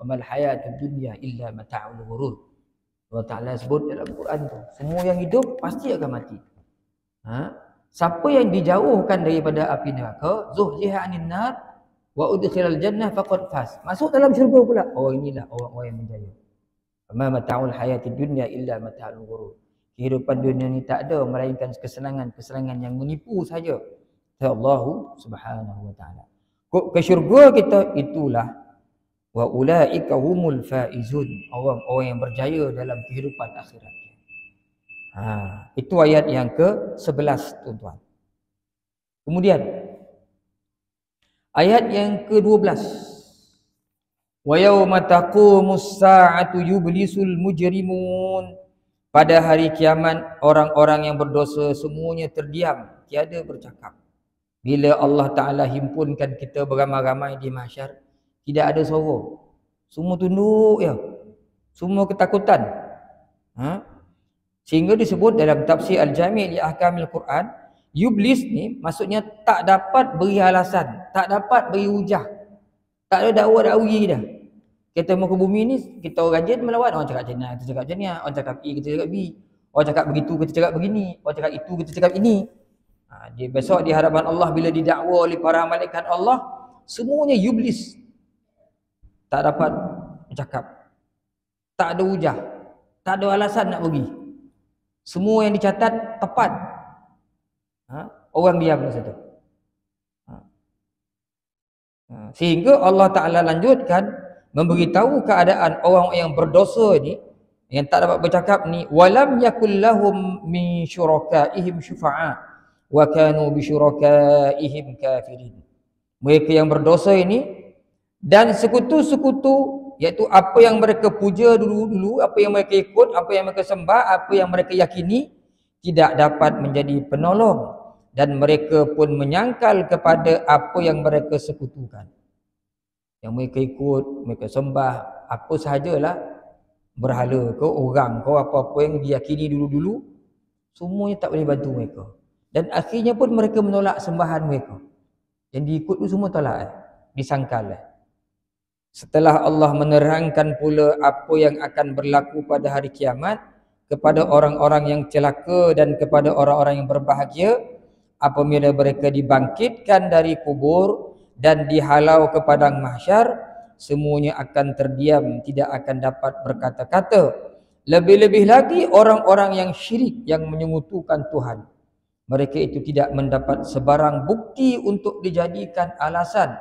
Wa mal hayatud dunya illa mata'ul ghurur. Allah Taala sebut dalam Quran tu, semua yang hidup pasti akan mati. Siapa yang dijauhkan daripada api neraka, zuhziha 'anil nar wa udkhilal jannah faqad faz. Masuk dalam syurga pula. Oh, inilah orang-orang yang menjaya. Ma mata'ul hayatid dunya illa mata'ul ghurur. Kehidupan dunia ni tak ada melainkan kesenangan-kesenangan yang menipu saja. Allah Subhanahu wa taala. Ke syurga kita itulah wa ulaika humul faizun. Orang-orang yang berjaya dalam kehidupan akhirat. Itu ayat yang ke-11 tuan-tuan. Kemudian ayat yang ke-12. Wa yauma taqumus sa'atu yublisul mujrimun. Pada hari kiamat orang-orang yang berdosa semuanya terdiam, tiada bercakap. Bila Allah Taala himpunkan kita beramai-ramai di mahsyar, tidak ada suara. Semua tunduk ya. Semua ketakutan. Sehingga disebut dalam tafsir Al-Jami' li Ahkamil Quran, Iblis ni maksudnya tak dapat beri alasan, tak dapat beri hujah. Tak ada dakwa-dakwi dah. Kita muka bumi ni, kita orang rajin melawan. Orang cakap macam ni, kita cakap macam ni. Orang cakap A, kita cakap B. Orang cakap begitu, kita cakap begini. Orang cakap itu, kita cakap ini. Dia besok di hadapan Allah bila didakwa oleh para malaikat Allah, semuanya Iblis. Tak dapat bercakap. Tak ada hujah. Tak ada alasan nak bagi. Semua yang dicatat tepat. Orang diam di situ. Sehingga Allah Ta'ala lanjutkan memberitahu keadaan orang yang berdosa ni, yang tak dapat bercakap ni, walam yakul lahum min syurakaihim syufa'a wa kanu bi syurakaihim kafirin. Mereka yang berdosa ini dan sekutu-sekutu, iaitu apa yang mereka puja dulu-dulu, apa yang mereka ikut, apa yang mereka sembah, apa yang mereka yakini, tidak dapat menjadi penolong, dan mereka pun menyangkal kepada apa yang mereka sekutukan. Yang mereka ikut, mereka sembah, apa sahajalah, berhala ke orang ke apa-apa yang diyakini dulu-dulu, semuanya tak boleh bantu mereka. Dan akhirnya pun mereka menolak sembahan mereka. Yang diikut tu semua tolak, disangkal. Setelah Allah menerangkan pula apa yang akan berlaku pada hari kiamat kepada orang-orang yang celaka dan kepada orang-orang yang berbahagia, apabila mereka dibangkitkan dari kubur dan dihalau ke padang mahsyar, semuanya akan terdiam, tidak akan dapat berkata-kata. Lebih-lebih lagi orang-orang yang syirik, yang menyekutukan Tuhan, mereka itu tidak mendapat sebarang bukti untuk dijadikan alasan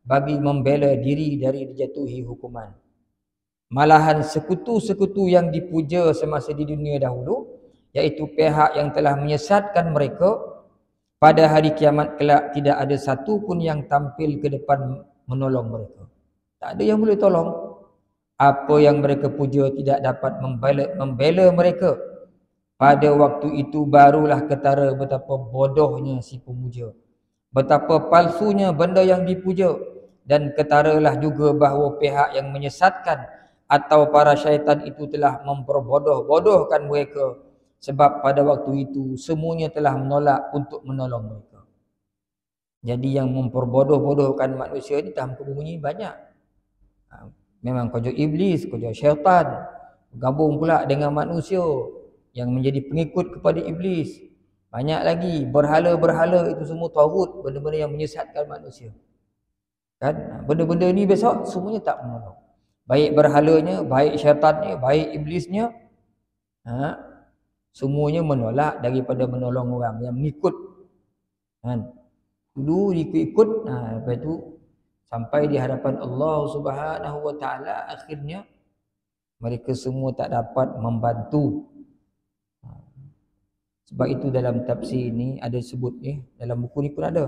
bagi membela diri dari dijatuhi hukuman. Malahan sekutu-sekutu yang dipuja semasa di dunia dahulu, iaitu pihak yang telah menyesatkan mereka, pada hari kiamat kelak tidak ada satu pun yang tampil ke depan menolong mereka. Tak ada yang boleh tolong. Apa yang mereka puja tidak dapat membela mereka. Pada waktu itu barulah ketara betapa bodohnya si pemuja, betapa palsunya benda yang dipuja, dan ketaralah juga bahawa pihak yang menyesatkan atau para syaitan itu telah memperbodoh-bodohkan mereka, sebab pada waktu itu semuanya telah menolak untuk menolong mereka. Jadi yang memperbodoh-bodohkan manusia ni dalam bumi banyak. Memang kerja iblis, kerja syaitan, gabung pula dengan manusia yang menjadi pengikut kepada iblis. Banyak lagi berhala-berhala, itu semua tauhid, benda-benda yang menyesatkan manusia. Kan? Benda-benda ni besok semuanya tak menolong. Baik berhalanya, baik syaitannya, baik iblisnya, semuanya menolak daripada menolong orang yang mengikut. Dulu ikut-ikut, lepas tu sampai di hadapan Allah Subhanahu wa taala, akhirnya Mereka semua tak dapat membantu. Sebab itu dalam tafsir ni ada sebut dalam buku ni pun ada.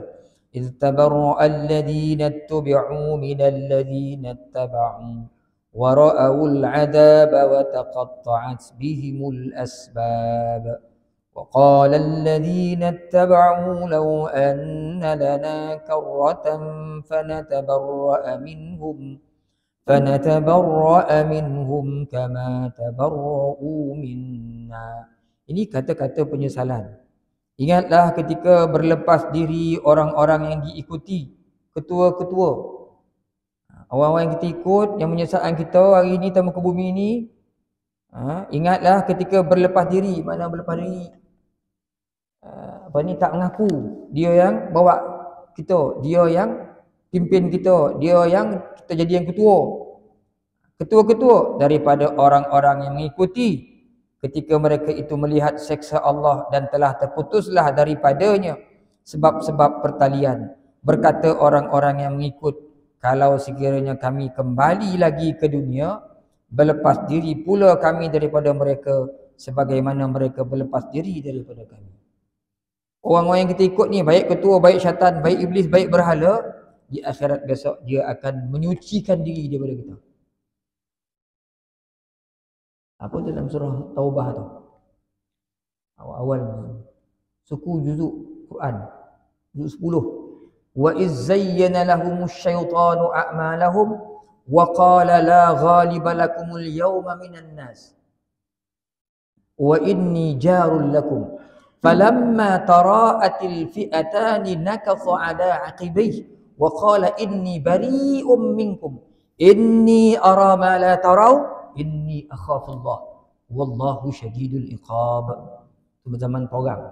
إِذْ تَبَرَّأَ الَّذِينَ اتُّبِعُوا مِنَ الَّذِينَ اتَّبَعُوا وَرَأَوُا الْعَذَابَ وَتَقَطَّعَتْ بِهِمُ الْأَسْبَابُ وَقَالَ الَّذِينَ اتَّبَعُوا لَوْ أَنَّ لَنَا كَرَّةً فَنَتَبَرَّأَ مِنْهُمْ كَمَا تَبَرَّؤُوا مِنَّا. Ini kata-kata penyesalan. Ingatlah ketika berlepas diri orang-orang yang diikuti, ketua-ketua, orang-orang yang kita ikut, yang menyesalkan kita hari ini tamu ke bumi ini. Ingatlah ketika berlepas diri. Mana berlepas diri? Tak mengaku dia yang bawa kita, dia yang pimpin kita, dia yang kita jadi yang ketua-ketua daripada orang-orang yang mengikuti. Ketika mereka itu melihat seksa Allah dan telah terputuslah daripadanya sebab-sebab pertalian, berkata orang-orang yang mengikut, kalau sekiranya kami kembali lagi ke dunia, berlepas diri pula kami daripada mereka sebagaimana mereka berlepas diri daripada kami. Orang-orang yang kita ikut ni, baik ketua, baik syaitan, baik iblis, baik berhala, di akhirat besok dia akan menyucikan diri daripada kita. Apa dalam surah Taubah tu? Awal-awal suku juzuk Quran, juzuk 10. Wa iz zayyana lahumus syaitanu a'malahum wa qala la ghaliba lakumul yawma minan nas wa inni jarul lakum falamma tara'atil fi'atani nakatha 'ala 'aqibayhi wa qala inni bari'um minkum inni ara ma la taraw inni akhafullah wallahu syadidul iqab. Itu zaman perang.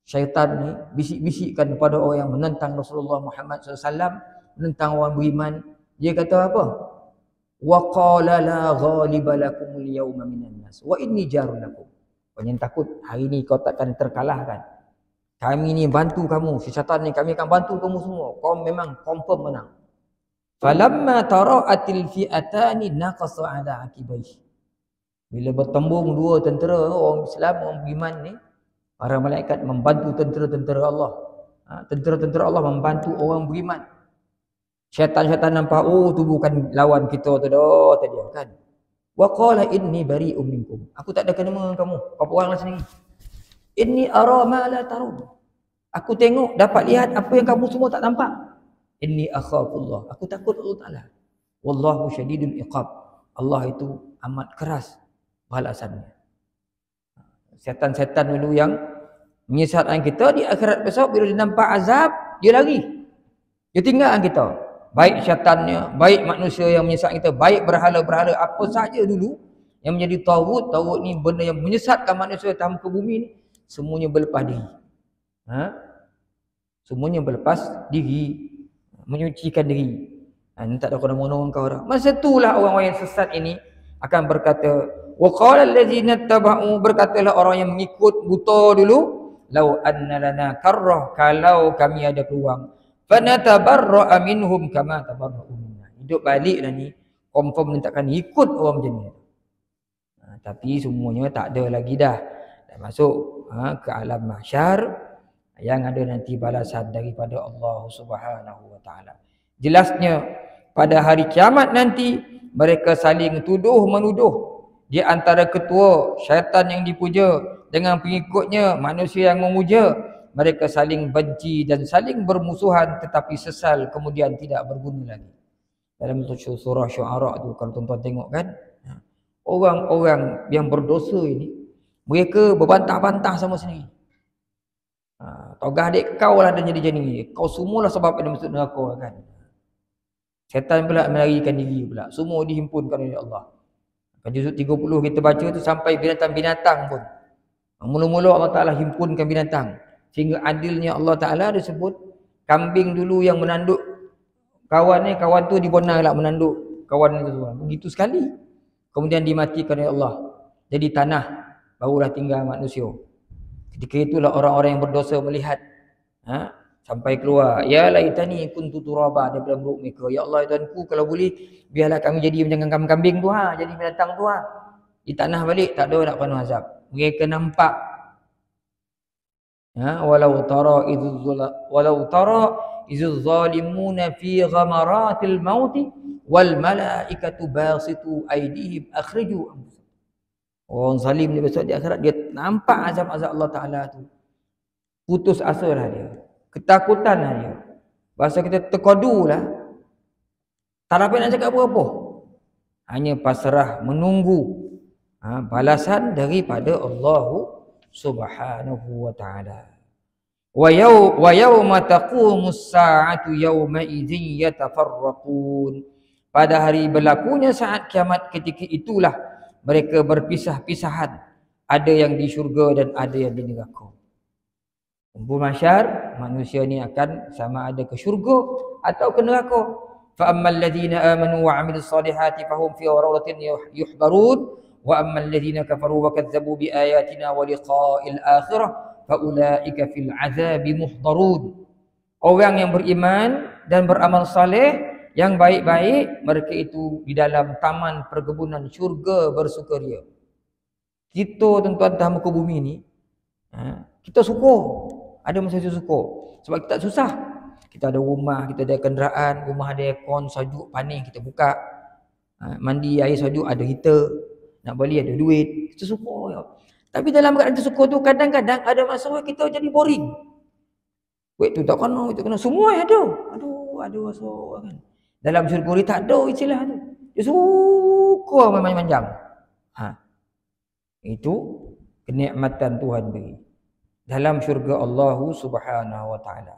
Syaitan ni bisik-bisikkan kepada orang yang menentang Rasulullah Muhammad SAW, menentang orang beriman. Dia kata apa? Wa qala la ghaliba lakumul yawma minan nas wa inni jarul lakum. Jangan takut, hari ni kau takkan terkalahkan. Kami ni bantu kamu, si syaitan ni kami akan bantu kamu semua. Kau memang confirm menang. Falamma tara'atil fi'atani naqasa 'ala 'aqibayhi. Bila bertembung dua tentera, orang Islam, orang beriman ni, para malaikat membantu tentera-tentera Allah. Tentera-tentera Allah membantu orang beriman. Syaitan-syaitan nampak, oh tu bukan lawan kita tu dah tadi kan. Wa qala inni bari'um minkum. Aku tak ada kena dengan kamu. Kau peranglah sendiri. Inni ara ma la tarun. Aku tengok, dapat lihat apa yang kamu semua tak nampak. Inni akhafullah. Aku takut Allah Ta'ala. Wallahu syadidul iqab. Allah itu amat keras balasannya. Setan-setan dulu yang menyesatkan kita, di akhirat besok bila dia nampak azab, dia lari. Dia tinggalkan kita. Baik syaitannya, baik manusia yang menyesatkan kita, baik berhala-berhala, apa saja dulu yang menjadi taghut. Taghut ni benda yang menyesatkan manusia tamu ke bumi ni, semuanya berlepas diri. Semuanya berlepas diri, menyucikan diri. Ini tak ada kena menolong kau dah. Masa itulah orang-orang yang sesat ini akan berkata, wa qala allazina tabau, berkatalah orang yang mengikut buta dulu, lau anna lana karrah, kalau kami ada peluang, fanatabarra'a minhum kama tabarra'u minna. Hidup baliklah ni, confirm ni takkan ikut orang macam ni. Tapi semuanya tak ada lagi dah. Dah masuk ke alam mahsyar yang ada nanti balasan daripada Allah Subhanahu wa taala. Jelasnya pada hari kiamat nanti mereka saling tuduh menuduh di antara ketua syaitan yang dipuja dengan pengikutnya manusia yang memuja. Mereka saling benci dan saling bermusuhan tetapi sesal kemudian tidak berguna lagi. Dalam surah Syu'ara tu kalau tuan-tuan tengok kan, orang-orang yang berdosa ini mereka berbantah-bantah sama sendiri. Togah adik kau lah dan jadi ni. Kau semualah sebab ada masuk neraka kan. Syaitan pula melarikan diri pula. Semua dihimpunkan oleh Allah. Juzuk 30 kita baca tu sampai binatang-binatang pun. Mula-mula Allah Ta'ala himpunkan binatang. Sehingga adilnya Allah Ta'ala disebut kambing dulu yang menanduk kawan ni, kawan tu dibona lah menanduk kawan tu. Begitu sekali. Kemudian dimatikan oleh Allah. Jadi tanah, barulah tinggal manusia. Ketika itulah orang-orang yang berdosa melihat sampai keluar, ya laitani kuntu turaba, daripada perut mereka. Ya Allah Tuhanku, kalau boleh biarlah kami jadi macam kambing tu jadi binatang tu di tanah balik, tak ada nak penuh azab. Mereka nampak walau tara idzul zalimuna fi ghamaratil maut wal malaikatu basitu aydihim akhriju anfusakum. Orang zalim ni besok di akhirat dia nampak azab-azab Allah Taala tu. Putus asa lah dia. Ketakutan lah dia. Bahasa kita terkodulah. Tak dapat nak cakap apa-apa. Hanya pasrah menunggu balasan daripada Allah Subhanahu wa ta'ala. Wa yawma taqumus sa'atu yawma idzin yatafarraqun. Pada hari berlakunya saat kiamat, ketika itulah mereka berpisah-pisahan. Ada yang di syurga dan ada yang di neraka. Kumpul mahsyar, manusia ni akan sama ada ke syurga atau ke neraka. Fa ammal ladzina amanu wa 'amilus solihati fahum fi rawdatin yuhbarun. Wa ammal ladzina kafaru wa kadzdzabu bi ayatina wa liqa'il akhirah fa ulaika fil 'adzabi muhdarun. Orang yang beriman dan beramal saleh yang baik-baik, mereka itu di dalam taman perkebunan syurga bersukaria. Kita tuan-tuan atas muka bumi ni, kita syukur. Ada masa kita syukur sebab kita tak susah. Kita ada rumah, kita ada kenderaan, rumah ada aircon, sejuk, panas kita buka. Mandi air sejuk, ada heater. Nak beli ada duit, kita syukur. Tapi dalam keadaan kita syukur tu, kadang-kadang ada masa kita jadi boring. Wait tu tak kena, itu kena, semua ada. Ada masa kan. Dalam syurga ni tak ada istilah tu. Dia suka manjang-manjang. Itu kenikmatan Tuhan beri dalam syurga Allah Subhanahu wa ta'ala.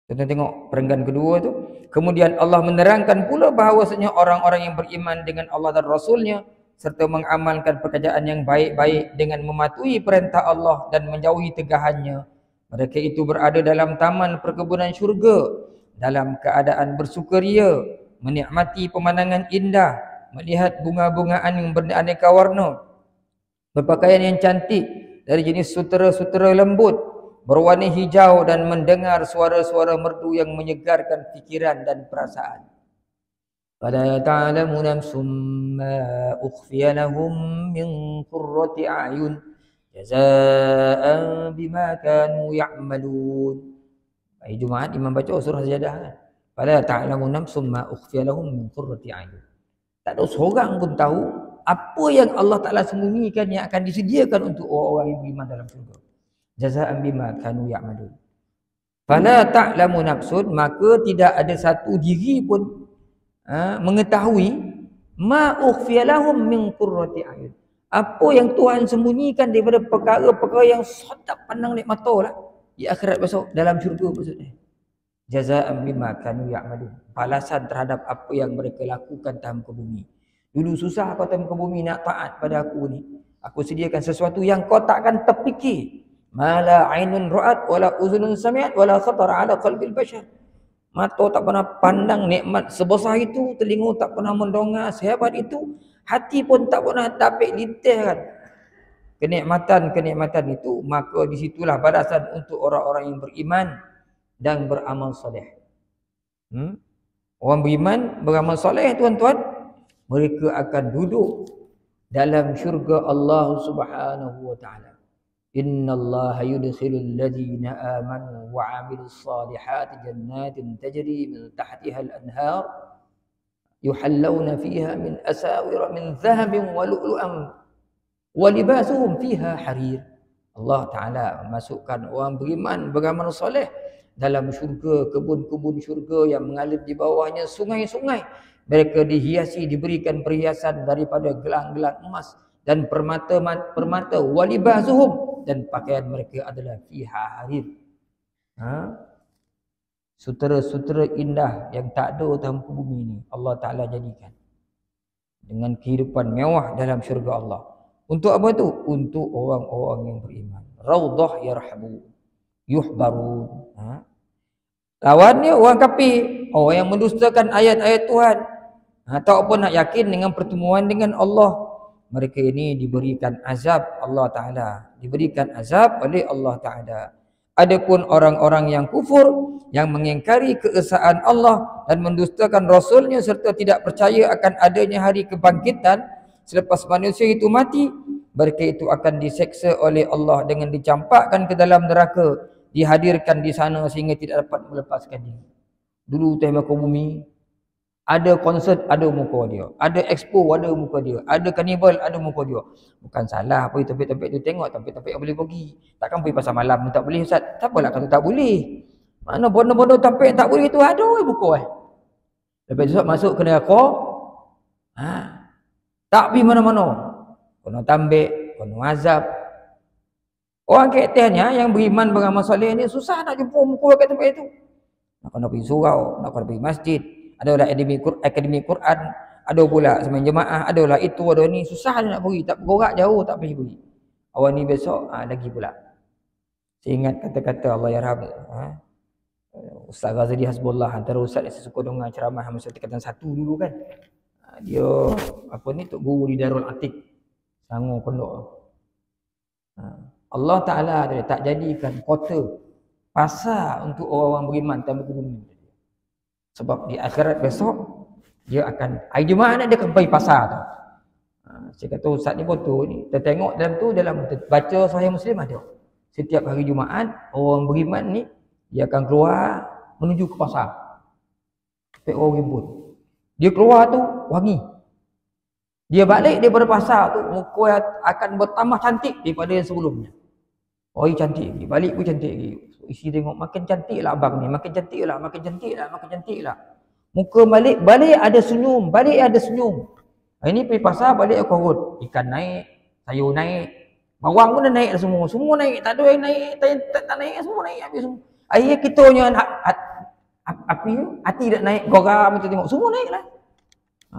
Kita tengok perenggan kedua tu. Kemudian Allah menerangkan pula bahawasanya orang-orang yang beriman dengan Allah dan Rasulnya serta mengamalkan pekerjaan yang baik-baik dengan mematuhi perintah Allah dan menjauhi tegahannya, mereka itu berada dalam taman perkebunan syurga dalam keadaan bersukaria, menikmati pemandangan indah, melihat bunga-bungaan yang beraneka warna, berpakaian yang cantik dari jenis sutera-sutera lembut, berwarna hijau, dan mendengar suara-suara merdu yang menyegarkan fikiran dan perasaan. Fala ta'lamu nafsum ma ukhfiya lahum min qurrati a'yun jazaa'an bima kanu ya'malun. Hari Jumaat imam baca surah Sajadah kan. Fala ta'lamu nafsum ma ukhfiya lahum min qurrati a'yun. Tak ada seorang pun tahu apa yang Allah Ta'ala sembunyikan yang akan disediakan untuk orang-orang yang beriman dalam syurga. Jazaa'an bima kanu ya'malun. Fala ta'lamu nafsun, maka tidak ada satu diri pun mengetahui ma ukhfiya lahum min qurrati a'yun. Apa yang Tuhan sembunyikan daripada perkara-perkara yang sedap pandang nek mata lah di akhirat besok, dalam syurga maksudnya. Jazaa'an bima kanu ya'malun. Balasan terhadap apa yang mereka lakukan dalam ke bumi. Dulu susah kau dalam ke bumi nak taat pada aku ni. Aku sediakan sesuatu yang kau takkan terfikir. Mala ainun ra'at wala uzunun sami'at wala khatara ala qalbil bashar. Mata tak pernah pandang nikmat sebesar itu, telinga tak pernah mendengar sehebat itu, hati pun tak pernah dapat lintaskan kenikmatan-kenikmatan itu. Maka disitulah balasan untuk orang-orang yang beriman dan beramal soleh. Orang beriman, beramal soleh, tuan-tuan, mereka akan duduk dalam syurga Allah Subhanahu wa ta'ala. Innallaha yudkhilul ladzina amanu wa 'amilus solihati jannatin tajri min tahtiha al-anhar yuhallawna fiha min asawira min dhahabin wa lu'lu'an wa libasuhum fiha harir. Allah Ta'ala memasukkan orang beriman beramal soleh dalam syurga, kebun-kebun syurga yang mengalir di bawahnya sungai-sungai. Mereka dihiasi, diberikan perhiasan daripada gelang-gelang emas dan permata walibasuhum, dan pakaian mereka adalah fiha harir. Sutera-sutera indah yang tak ada dalam bumi ini Allah Ta'ala jadikan dengan kehidupan mewah dalam syurga Allah. Untuk apa tu? Untuk orang-orang yang beriman. Raudhah yarhabu yuhbarun. Lawannya orang kafir, orang yang mendustakan ayat-ayat Tuhan, ataupun nak yakin dengan pertemuan dengan Allah. Mereka ini diberikan azab Allah Ta'ala, diberikan azab oleh Allah Ta'ala. Adapun orang-orang yang kufur, yang mengingkari keesaan Allah dan mendustakan Rasulnya serta tidak percaya akan adanya hari kebangkitan selepas manusia itu mati, mereka itu akan diseksa oleh Allah dengan dicampakkan ke dalam neraka, dihadirkan di sana sehingga tidak dapat melepaskan diri. Dulu time muka bumi, ada konsert ada muka dia, ada expo ada muka dia, ada karnival ada muka dia. Bukan salah pergi tempat-tempat tu tengok, tempat-tempat yang boleh pergi. Takkan pergi pasal malam tak boleh Ustaz. Siapalah kata tak boleh. Mana bodoh-bodoh tempat tak boleh tu ada muka Lepas tu masuk ke neraka. Tak pergi mana-mana. Kena tambik, kena azab. Orang katanya yang beriman beramal soleh ni susah nak jumpa muka kat tempat itu. Nak kena pergi surau, nak kena pergi masjid, ada lah akademi Quran, ada pula semain jemaah, ada lah itu, ada ni, susah nak pergi, tak berorak jauh tak pergi. Awal ni besok lagi pula. Saya ingat kata-kata Allah yarham Ustaz Ghazali Hasbullah, antara ustaz yang saya suka dengar ceramah masa tingkatan 1 dulu kan. Dia apa ni, tok guru di Darul Atik, Selangor Pondok. Allah Ta'ala tak jadikan kota pasar untuk orang-orang beriman tanpa bumi. Sebab di akhirat besok dia akan hari Jumaat dia akan pergi pasar tu. Saya kata ustaz ni betul ni. Kita tengok dalam tu, dalam baca Sahih Muslim ada. Setiap hari Jumaat orang beriman ni dia akan keluar menuju ke pasar. Sampai orang ribut. Dia keluar tu wangi. Dia balik daripada pasar tu muka akan bertambah cantik daripada yang sebelumnya. Orang cantik lagi, balik pun cantik lagi. Isi tengok makin cantik lah abang ni, makin cantik lah, makin cantik lah, makin cantik lah. Muka balik ada senyum, balik ada senyum. Hari ni pergi pasar, balik aku urut. Ikan naik, sayur naik, bawang pun dah naik lah semua. Semua naik, tak ada yang naik, tak naik, semua naik habis semua. Akhirnya kita punya hati tak naik, goram kita tengok, semua naik lah.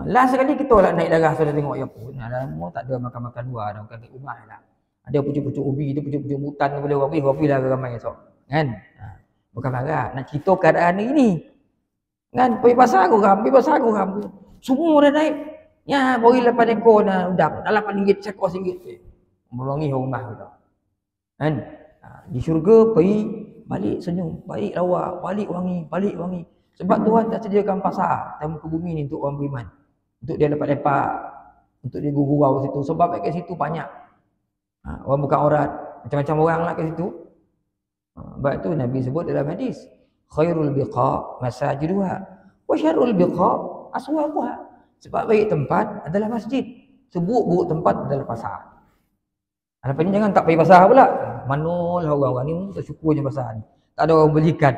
Last sekali kita lah naik darah, sudah tengok, ya pun, lama tak ada makan-makan luar, dah makan kat rumah lah. Ada pucuk-pucuk ubi, ada pucuk-pucuk hutan boleh wapi lah ramai esok. Kan? Bukan marah, nak cerita keadaan ini. Kan? Pergi pasar korang, semua dah naik. Ya, bagi 8 ekor dah udang, dah 8 ringgit, sekor RM1. Merongi rumah kita. Kan? Di syurga pergi, balik senyum, balik lawa, balik wangi. Sebab Tuhan tak sediakan pasar dalam muka bumi ni untuk orang beriman. Untuk dia lepak-lepak, untuk dia gurau situ. Sebab kat situ banyak orang bukan aurat, macam-macam orang lah kat situ. Sebab tu Nabi sebut dalam hadis, khairul biqa masajiduha wa syarrul biqa aswaquha. Sebab baik tempat adalah masjid, seburuk-buruk tempat adalah pasar. Lepas ni jangan tak pergi pasar pula. Manalah orang-orang ni tak syukur je pasar ni. Tak ada orang belikan.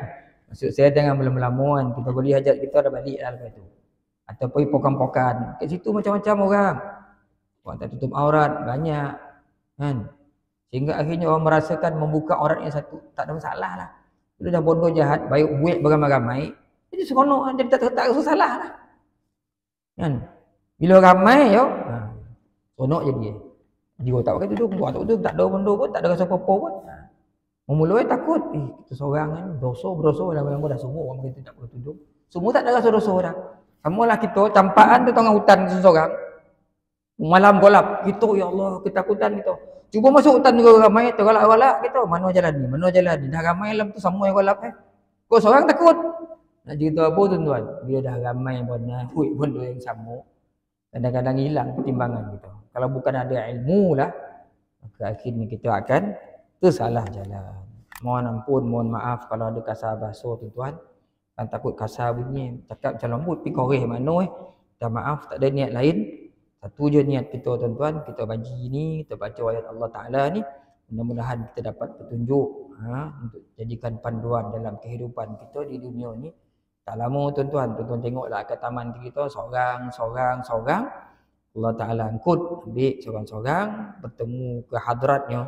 Maksud saya jangan berlama-lama kan. Kita beli hajat kita dah balik lah lepas tu. Atau pergi pokan-pokan. Kat situ macam-macam orang. Orang tak tutup aurat banyak. Kan? Sehingga akhirnya orang merasakan membuka aurat yang satu tak ada masalah lah. Bila dah bodoh jahat, baik buat beramai-ramai, jadi seronok, jadi tak rasa salah lah. Kan? Bila ramai yo, seronok jadi. Dia tak pakai tudung, buat tudung, tak ada bodoh pun, tak ada rasa apa-apa pun. Memulai takut, kita seorang kan, berdosa lama-lama dah semua orang begitu tak pakai tudung. Semua tak ada rasa dosa dah. Samulah kita campaan tu tengah hutan seseorang. Malam gelap, kita ya Allah, ketakutan kita. Cuba masuk hutan juga ramai, tergalak-galak kita. Mana jalan ni? Dah ramai dalam tu semua yang gelap Kau seorang takut. Nak cerita apa tuan-tuan? Bila dah ramai benda yang sama, kadang-kadang hilang pertimbangan kita. Kalau bukan ada ilmu lah, maka akhirnya kita akan tersalah jalan. Mohon ampun, mohon maaf kalau ada kasar bahasa tuan-tuan. Kan takut kasar bunyi, cakap macam lembut, pergi koreh mana Minta maaf, tak ada niat lain. Satu je niat kita tuan-tuan, kita bagi ni, kita baca ayat Allah Ta'ala ni, mudah-mudahan kita dapat petunjuk untuk jadikan panduan dalam kehidupan kita di dunia ni. Tak lama tuan-tuan tengoklah kat taman kita, seorang. Allah Ta'ala angkut, ambil seorang-seorang, bertemu ke hadratnya.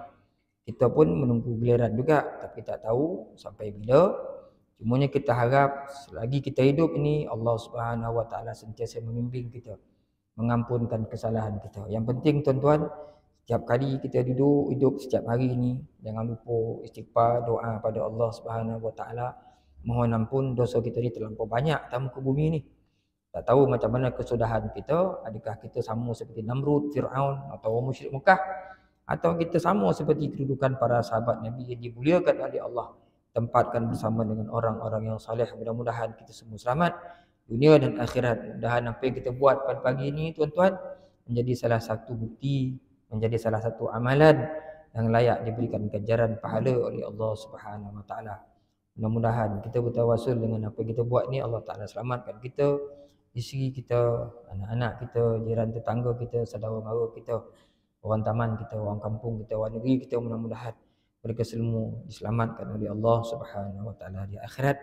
Kita pun menunggu giliran juga, tapi tak tahu sampai bila. Cumanya kita harap selagi kita hidup ini, Allah Subhanahu Wa Ta'ala sentiasa membimbing kita, mengampunkan kesalahan kita. Yang penting tuan-tuan, setiap kali kita hidup setiap hari ini, jangan lupa istighfar, doa pada Allah Subhanahu Wa Ta'ala. Mohon ampun dosa kita ni terlampau banyak atas muka bumi ni. Tak tahu macam mana kesudahan kita. Adakah kita sama seperti Namrud, Fir'aun atau orang musyrik Mekah, atau kita sama seperti kedudukan para sahabat Nabi yang dimuliakan oleh Allah, tempatkan bersama dengan orang-orang yang saleh. Mudah-mudahan kita semua selamat dunia dan akhirat. Mudah-mudahan apa yang kita buat pada pagi ini tuan-tuan menjadi salah satu bukti, menjadi salah satu amalan yang layak diberikan ganjaran pahala oleh Allah Subhanahu Wa Taala. Mudah-mudahan kita bertawasul dengan apa yang kita buat ni, Allah Taala selamatkan kita, isteri kita, anak-anak kita, jiran tetangga kita, saudara mara kita, orang taman kita, orang kampung kita, orang negeri kita. Mudah-mudahan mereka semua diselamatkan oleh Allah Subhanahu Wa Taala di akhirat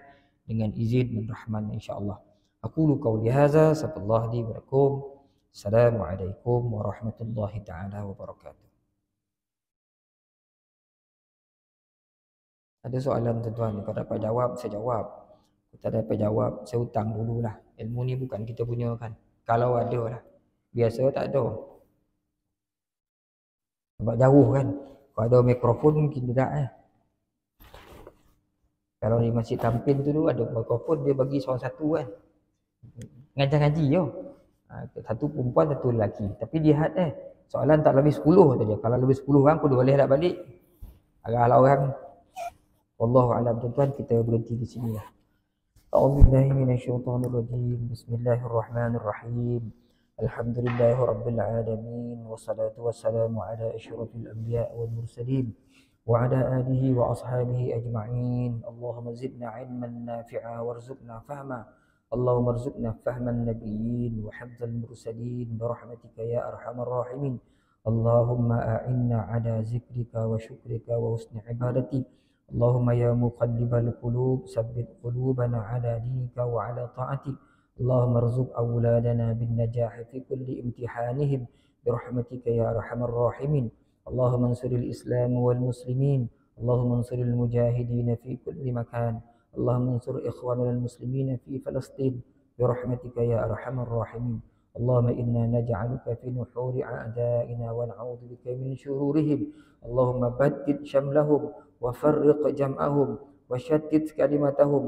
dengan izin dan rahman insya-Allah. Aqulu qauli hadza, sallallahu alaihi wa sallam. Assalamualaikum warahmatullahi taala wabarakatuh. Ada soalan tuan-tuan, kalau dapat jawab saya jawab. Kalau tak dapat jawab saya hutang dululah. Ilmu ni bukan kita punya kan. Kalau ada lah. Biasa tak ada. Sebab jauh kan. Kalau ada mikrofon mungkin tidak Kalau di Masjid Tampin tu ada mikrofon, dia bagi seorang satu kan. Ngajar-ngaji je. Satu perempuan, satu lelaki. Tapi jihad soalan tak lebih 10 saja. Kalau lebih 10 orang pun boleh nak balik. Agak orang. Wallahu a'lam tuan-tuan, kita berhenti di sini lah. A'udzubillahi minasyaitonirrajim. Bismillahirrahmanirrahim. Alhamdulillahi rabbil alamin, wassalatu wassalamu ala asyrafil anbiya wal mursalin wa ala alihi wa ashabihi ajma'in. Allahumma zidna ilman nafi'a warzuqna fahma. Allahumma rzuqna fahman nabiyyin wa hifdzal mursalin birahmatika ya arhamar rahimin. Allahumma a'inna ala zikrika wa syukrika wa husni ibadatik. Allahumma ya muqallibal qulub sabbit qulubana ala dinika wa ala ta'atik. Allahumma rzuq awladana bin najah fi kulli imtihanihim birahmatika ya arhamar rahimin. Allahumma ansuril islam wal muslimin. Allahumma ansuril mujahidin fi kulli makan. Allahumma ansur ikhwanal muslimin fi Palestin birahmatika ya arhamar rahimin. Allahumma inna naj'aluka fi nuhuri a'da'ina wa na'udzu bika min syururihim. Allahumma baddid syamlahum وفرق جمعهم وشتت كلمتهم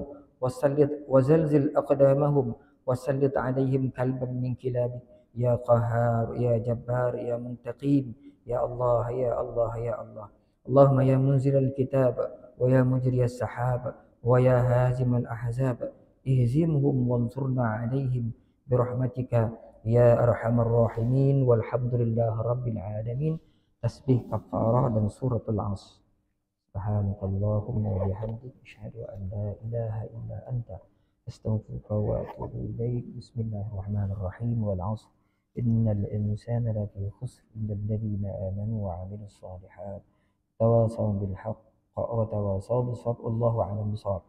وزلزل أقدامهم وسلط عليهم كلبا من كلابك يا قهار يا جبار يا منتقيم يا الله يا الله يا الله. اللهم يا منزل الكتاب ويا مجري السحاب ويا هازم الأحزاب اهزمهم وانصرنا عليهم برحمتك يا أرحم الراحمين. والحمد لله رب العالمين. تسبيح كفارة dan suratul Asr. Subhanakallahumma wa bihamdik asyhadu an la ilaha illa anta astaghfiruka wa atubu ilaik. Bismillahirrahmanirrahim. Wal 'ashr innal insana lafi khusr illa alladhina amanu wa 'amilus shalihat tawasaw bil haqq wa tawasaw bis sabr. Wallahu a'lam bissawab.